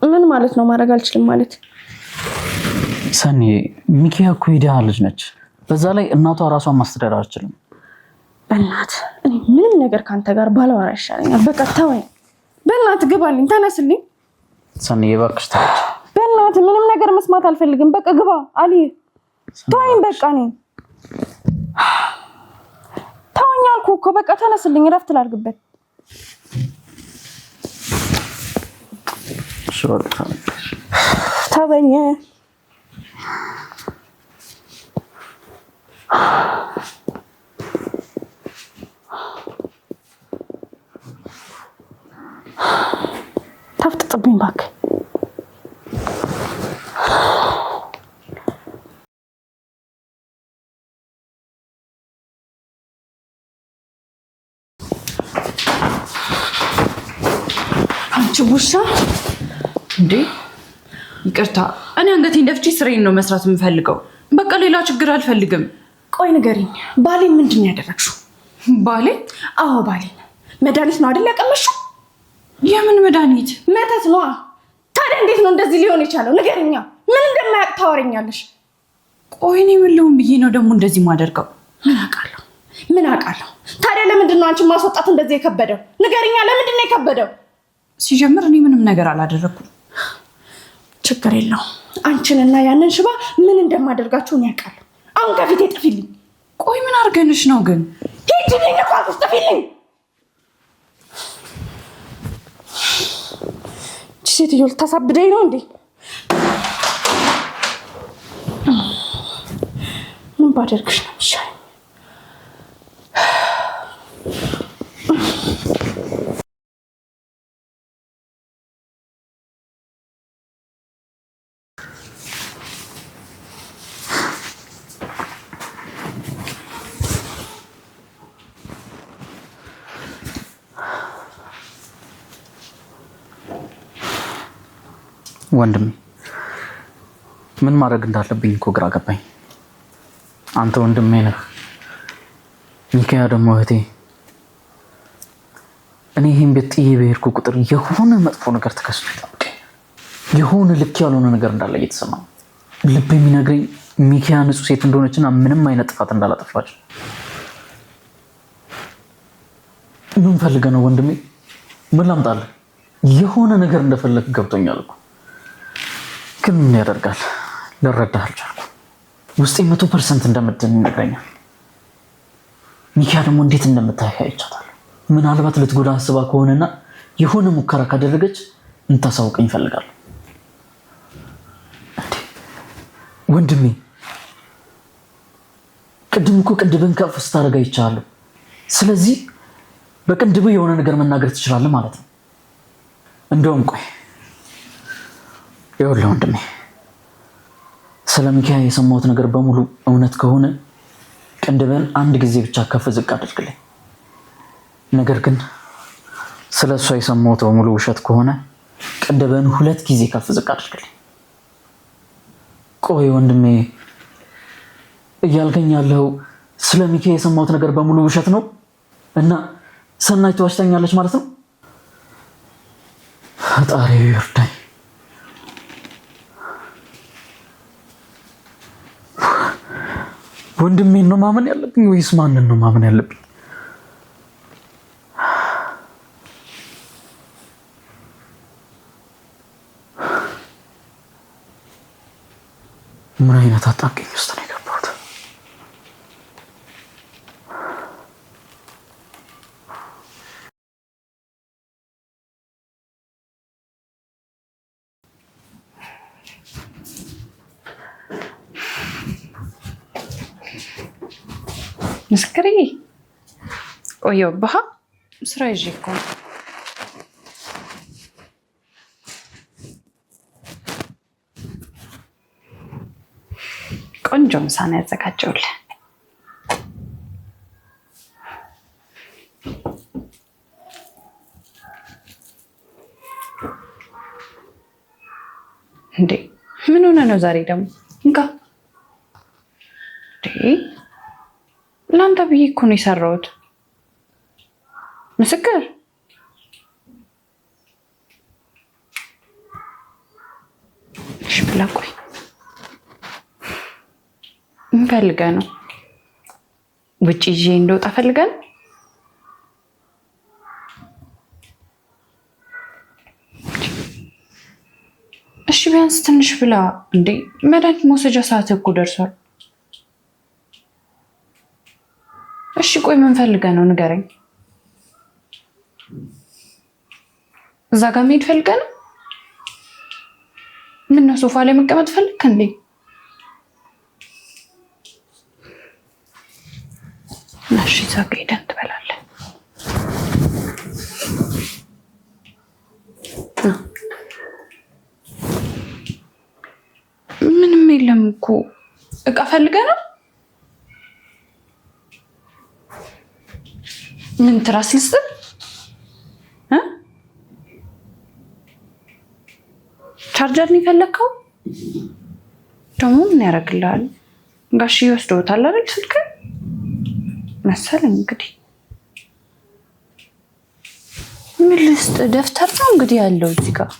ምን ማለት ነው ማድረግ አልችልም ማለት? ሰኒ፣ ሚኪያ እኮ የድሃ ልጅ ነች። በዛ ላይ እናቷ ራሷን ማስተዳደር አትችልም። በእናትህ እኔ ምንም ነገር ካንተ ጋር ባላወራ ይሻለኛል። በቃ ተወኝ። በእናትህ ግባልኝ፣ ተነስልኝ። ሰኒ እባክሽ ተወች። በእናትህ ምንም ነገር መስማት አልፈልግም። በቃ ግባ አሊ። ተወኝ በቃ ነኝ። ተወኝ አልኩህ እኮ በቃ ተነስልኝ፣ እረፍት ላድርግበት። ተወኝ። ታፍጥጥብኝ እባክህ። አንቺ ውሻ እንዴ! ይቅርታ፣ እኔ አንገቴን ደፍቼ ስራዬን ነው መስራት የምፈልገው። በቃ ሌላ ችግር አልፈልግም። ቆይ ንገሪኝ፣ ባሌ ምንድን ነው ያደረግሽው? ባሌ? አዎ ባሌ። መድኃኒት ነው አይደል ያቀመሽው? የምን መድኃኒት? መተት ነዋ። ታዲያ እንዴት ነው እንደዚህ ሊሆን የቻለው? ንገሪኛ። ምን እንደማያውቅ ታወሪኛለሽ? ቆይ እኔ ምን ልሁን ብዬ ነው ደግሞ እንደዚህ ማደርገው? ምን አውቃለሁ። ታዲያ ለምንድን ነው አንቺን ማስወጣት እንደዚህ የከበደው? ንገሪኛ፣ ለምንድን ነው የከበደው? ሲጀምር እኔ ምንም ነገር አላደረኩም። ችግር የለውም። አንቺንና ያንን ሽባ ምን እንደማደርጋችሁ ነው ያውቃለሁ። አሁን ከፊቴ ጥፊልኝ። ቆይ ምን አድርገንሽ ነው ግን? ሂጂልኝ እኮ አልኩሽ፣ ጥፊልኝ። ሴትዮ ልታሳብደኝ ነው እንዴ? ምን ባደርግሽ ነው የሚሻለኝ? ወንድሜ፣ ምን ማድረግ እንዳለብኝ እኮ ግራ ገባኝ። አንተ ወንድሜ ነህ፣ ሚኪያ ደግሞ እህቴ። እኔ ይሄን ቤት ጥዬ በሄድኩ ቁጥር የሆነ መጥፎ ነገር ተከስቶ ይጠብቀኝ። የሆነ ልክ ያልሆነ ነገር እንዳለ እየተሰማ ልብ የሚነግረኝ ሚኪያ ንጹህ ሴት እንደሆነችና ምንም አይነት ጥፋት እንዳላጠፋች። ምን ፈልገህ ነው ወንድሜ? ምን ላምጣልህ? የሆነ ነገር እንደፈለግ ገብቶኛል እኮ ግን ምን ያደርጋል፣ ልረዳህ አልቻልኩም። ውስጤ 100% እንደምትድን ይነግረኛል። ሚኪያ ደግሞ እንዴት እንደምታይህ አይቻታለሁ። ምናልባት ልትጎዳ አስባ ከሆነና የሆነ ሙከራ ካደረገች እንታሳውቀኝ እፈልጋለሁ። ወንድሜ ቅድም እኮ ቅንድብን ከፍ ስታደርግ አይቻለሁ። ስለዚህ በቅንድብ የሆነ ነገር መናገር ትችላለህ ማለት ነው። እንደውም ቆይ ይኸውልህ ወንድሜ፣ ስለ ሚኪያ የሰማሁት ነገር በሙሉ እውነት ከሆነ ቅንድብን አንድ ጊዜ ብቻ ከፍ ዝቅ አድርግልኝ። ነገር ግን ስለ እሷ የሰማሁት በሙሉ ውሸት ከሆነ ቅንድብን 2 ጊዜ ከፍ ዝቅ አድርግልኝ። ቆይ ወንድሜ፣ እያልከኝ ያለው ስለ ሚኪያ የሰማሁት ነገር በሙሉ ውሸት ነው እና ሰናይት ዋሽታኛለች ማለት ነው? ፈጣሪ ይርዳኝ። ወንድሜን ነው ማመን ያለብኝ ወይስ ማንን ነው ማመን ያለብኝ? ምን አይነት አጣብቂኝ ውስጥ ነው የገባሁት? ምስክሬ ቆየሁብህ። ስራ ይዤ እኮ ነው። ቆንጆ ምሳ ነው ያዘጋጀሁልህ። እንዴ ምን ሆነ ነው ዛሬ ደግሞ? እንካ ለአንተ ብዬ እኮ ነው የሰራሁት። ምስክር እሺ ብላ ቆይ። ምን ፈልገህ ነው? ውጭ ይዤ እንደወጣ ፈልገህ ነው? እሺ ቢያንስ ትንሽ ብላ። እንዴ መድኃኒት መውሰጃ ሰዓት እኮ ደርሷል። እሺ ቆይ ምን ፈልገህ ነው ንገረኝ። እዛ ጋር መሄድ ፈልገህ ነው? ምነው ሶፋ ላይ መቀመጥ ፈልገህ እንዴ? እሺ እዛ ጋር ሄደን ትበላለህ። ምንም የለም እኮ። እቃ ፈልገህ ነው? ምን ትራስ ልስጥህ? ቻርጀር ነው የፈለግከው? ደግሞ ምን ያደርግልሃል? ጋሽዬ ወስደውታል አይደል ስልክህን መሰለኝ። እንግዲህ ምን ልስጥህ? ደብተር ነው እንግዲህ ያለው እዚህ ጋር።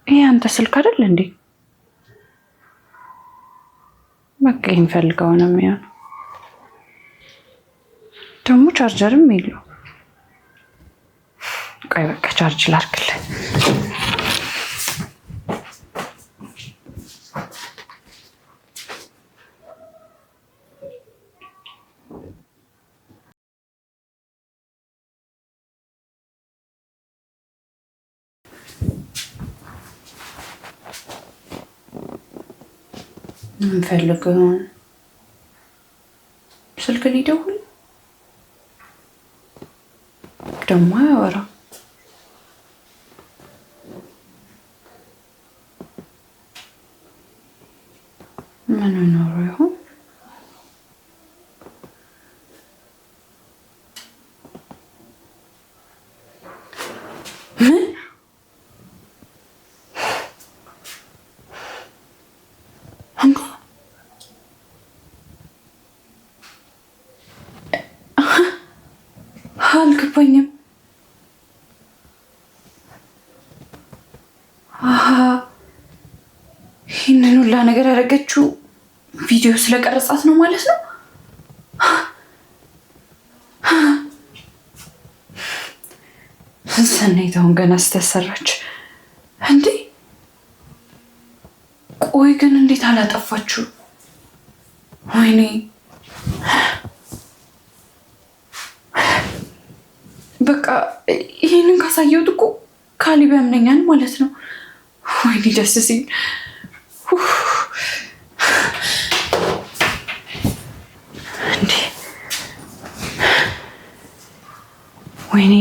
ይሄ አንተ ስልክ አይደል እንዴ? በቃ የሚፈልገው ነው የሚሆነው። ደግሞ ቻርጀርም የለው። ቆይ በቃ ቻርጅ ላድርግልህ። ምን ፈልገህ ነው? ስልክ ሊደውል ደግሞ አያወራ። ምን ኖሮ ይሆን? አልገባኝም። ይህንን ሁላ ነገር ያደረገችው ቪዲዮ ስለቀረጻት ነው ማለት ነው። ሰናይት አሁን ገና ስተሰራች እንዴ? ቆይ ግን እንዴት አላጠፋችሁ? ወይኔ በቃ ይሄንን ካሳየሁት እኮ ካሌብ ያምነኛል ማለት ነው። ወይኔ ደስ ሲል። እንዴ ወይኔ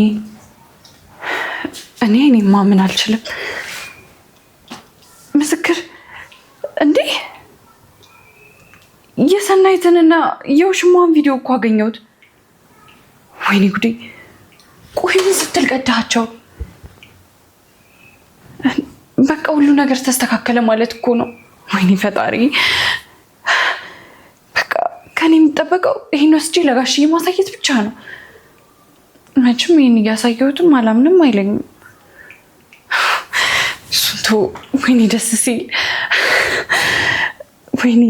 እኔ ማመን አልችልም። ምስክር እንዴ የሰናይትንና የውሽማን ቪዲዮ እኮ አገኘሁት። ወይኔ ጉዴ! ቆይ ምን ስትል ቀዳቸው? በቃ ሁሉ ነገር ተስተካከለ ማለት እኮ ነው። ወይኔ ፈጣሪ! በቃ ከኔ የሚጠበቀው ይሄን ወስጄ ለጋሽዬ ማሳየት ብቻ ነው። መቼም ይሄን እያሳየሁትም አላምንም አይለኝም። እሱንቶ ወይኔ ደስ ሲል። ወይኔ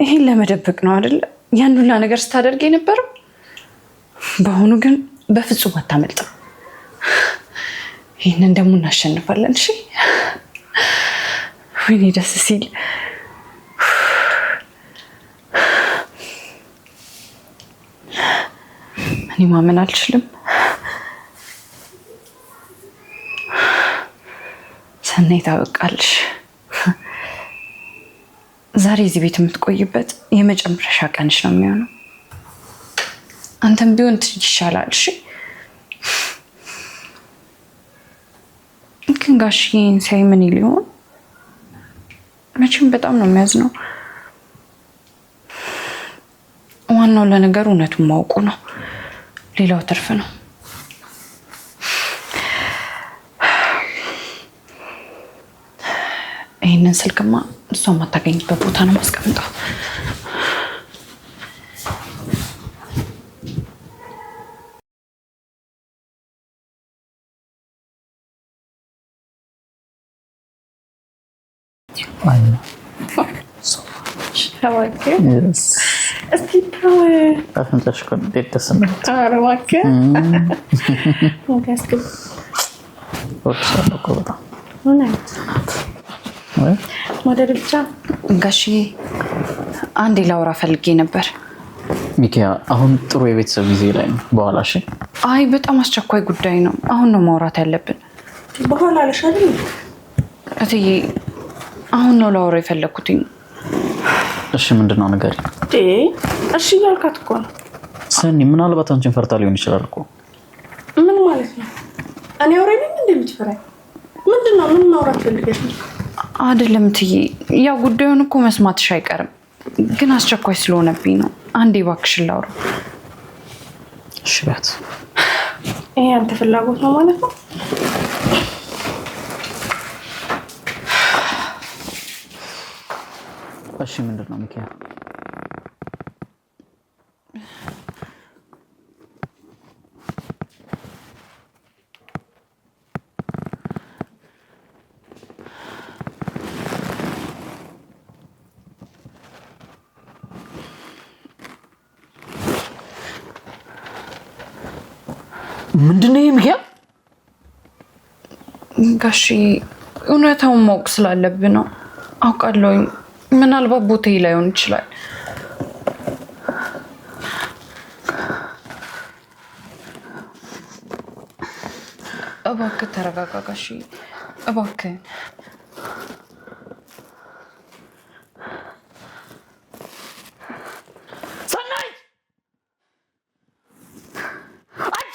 ይሄን ለመደበቅ ነው አይደለ ያን ሁላ ነገር ስታደርግ የነበረው? በአሁኑ ግን በፍጹም አታመልጥም። ይህንን ደግሞ እናሸንፋለን። እሺ ወይኔ ደስ ሲል። እኔ ማመን አልችልም። ሰናይት ታበቃለሽ። ዛሬ እዚህ ቤት የምትቆይበት የመጨረሻ ቀንሽ ነው የሚሆነው። አንተም ቢሆን ይሻላል። እሺ ግን ጋሽዬን ሳይ ምን ሊሆን? መቼም በጣም ነው የሚያዝነው። ዋናው ለነገሩ እውነቱን ማውቁ ነው። ሌላው ትርፍ ነው። ይህንን ስልክማ እሷ የማታገኝበት ቦታ ነው ማስቀምጠው። ወደ ብቻ ጋሽዬ አንዴ ላውራ ፈልጌ ነበር። ሚኪያ አሁን ጥሩ የቤተሰብ ጊዜ ላይ ነው። በኋላ እሺ። አይ በጣም አስቸኳይ ጉዳይ ነው። አሁን ነው ማውራት ያለብን። በኋላ አለሻል እትዬ አሁን ነው ላውራ የፈለኩትኝ። እሺ ምንድነው ነገር? እሺ እያልካት እኮ ነው ሰኒ። ምናልባት አንቺን ፈርታ ሊሆን ይችላል እኮ። ምን ማለት ነው? እኔ አውሬ ነኝ እንደምትፈራኝ? ምንድነው? ምን ማውራት ፈልገሽ ነው? አይደለም እትዬ፣ ያው ጉዳዩን እኮ መስማትሽ አይቀርም፣ ግን አስቸኳይ ስለሆነብኝ ነው። አንዴ እባክሽን ላውራ። እሺ በት። ይሄ አንተ ፍላጎት ነው ማለት ነው? እሺ ምንድነው ሚኪያ? ምንድነው ሚኪያ? ጋሺ እውነታውን ማወቅ ስላለብን ነው። አውቃለሁ ምናልባት ቦታዬ ላይሆን ይችላል። እባክህ ተረጋጋ ጋሺ፣ እባክህ። ሰናይት!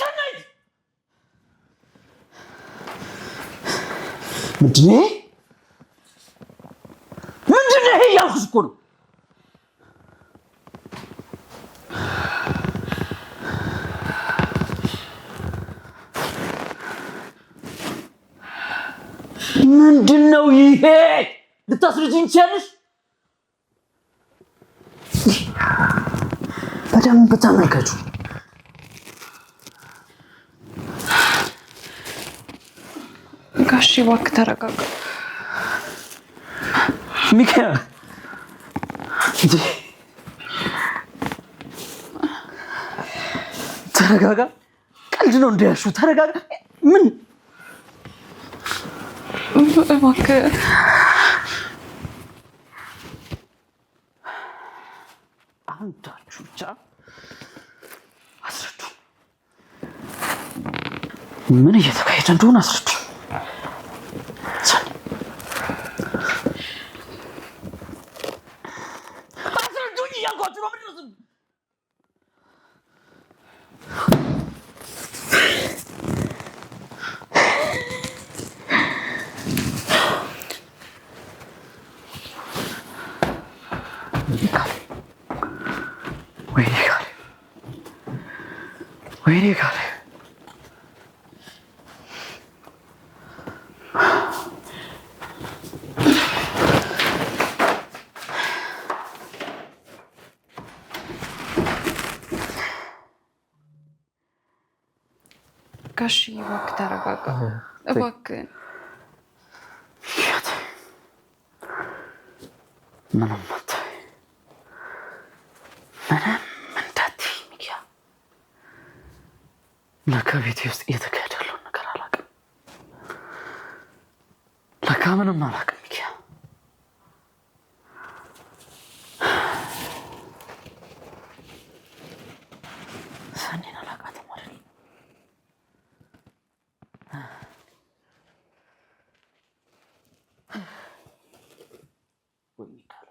ሰናይት! ምንድነው ይሄ እያልኩሽ እኮ ነው። ምንድነው ይሄ? ልታስረጂኝ ትችያለሽ? በደንብ ተመልከቱ። ጋሺ እባክህ ተረጋጋ። ሚኪያ ተረጋጋ። ቀልድ ነው እንደያሹ ተረጋጋ። ምን እባክህ አንዳችሁ ብቻ አስረዱ። ምን እየተካሄደ እንደሆነ አስረዱ። አስረዱኝ እያልኳችሁ ነው። ምንድን ነው ወይኔ ካሌ ጋሽ እባክህ ተረጋጋ። እባክህ ምንም አትበይ። ምንም እንዳትይ ሚኪያ። ለካ ቤቴ ውስጥ እየተካሄደ ያለውን ነገር አላውቅም። ለካ ምንም አላውቅም ሚኪያ። ሰኔን አላውቃትም አይደል? ወይኔ ካሌ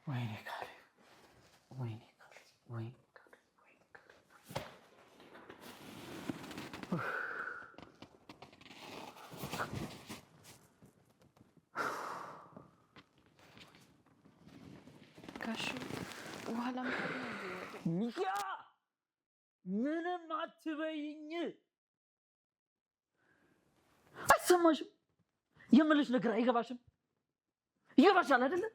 ወይኔ ካሌ ወይኔ ካሌ ወይኔ ካሌ ጋሽ በኋላ ሚኪያ ምንም አትበይኝ። አይሰማሽም? የምልሽ ነገር አይገባሽም? ይገባሻል አይደለ?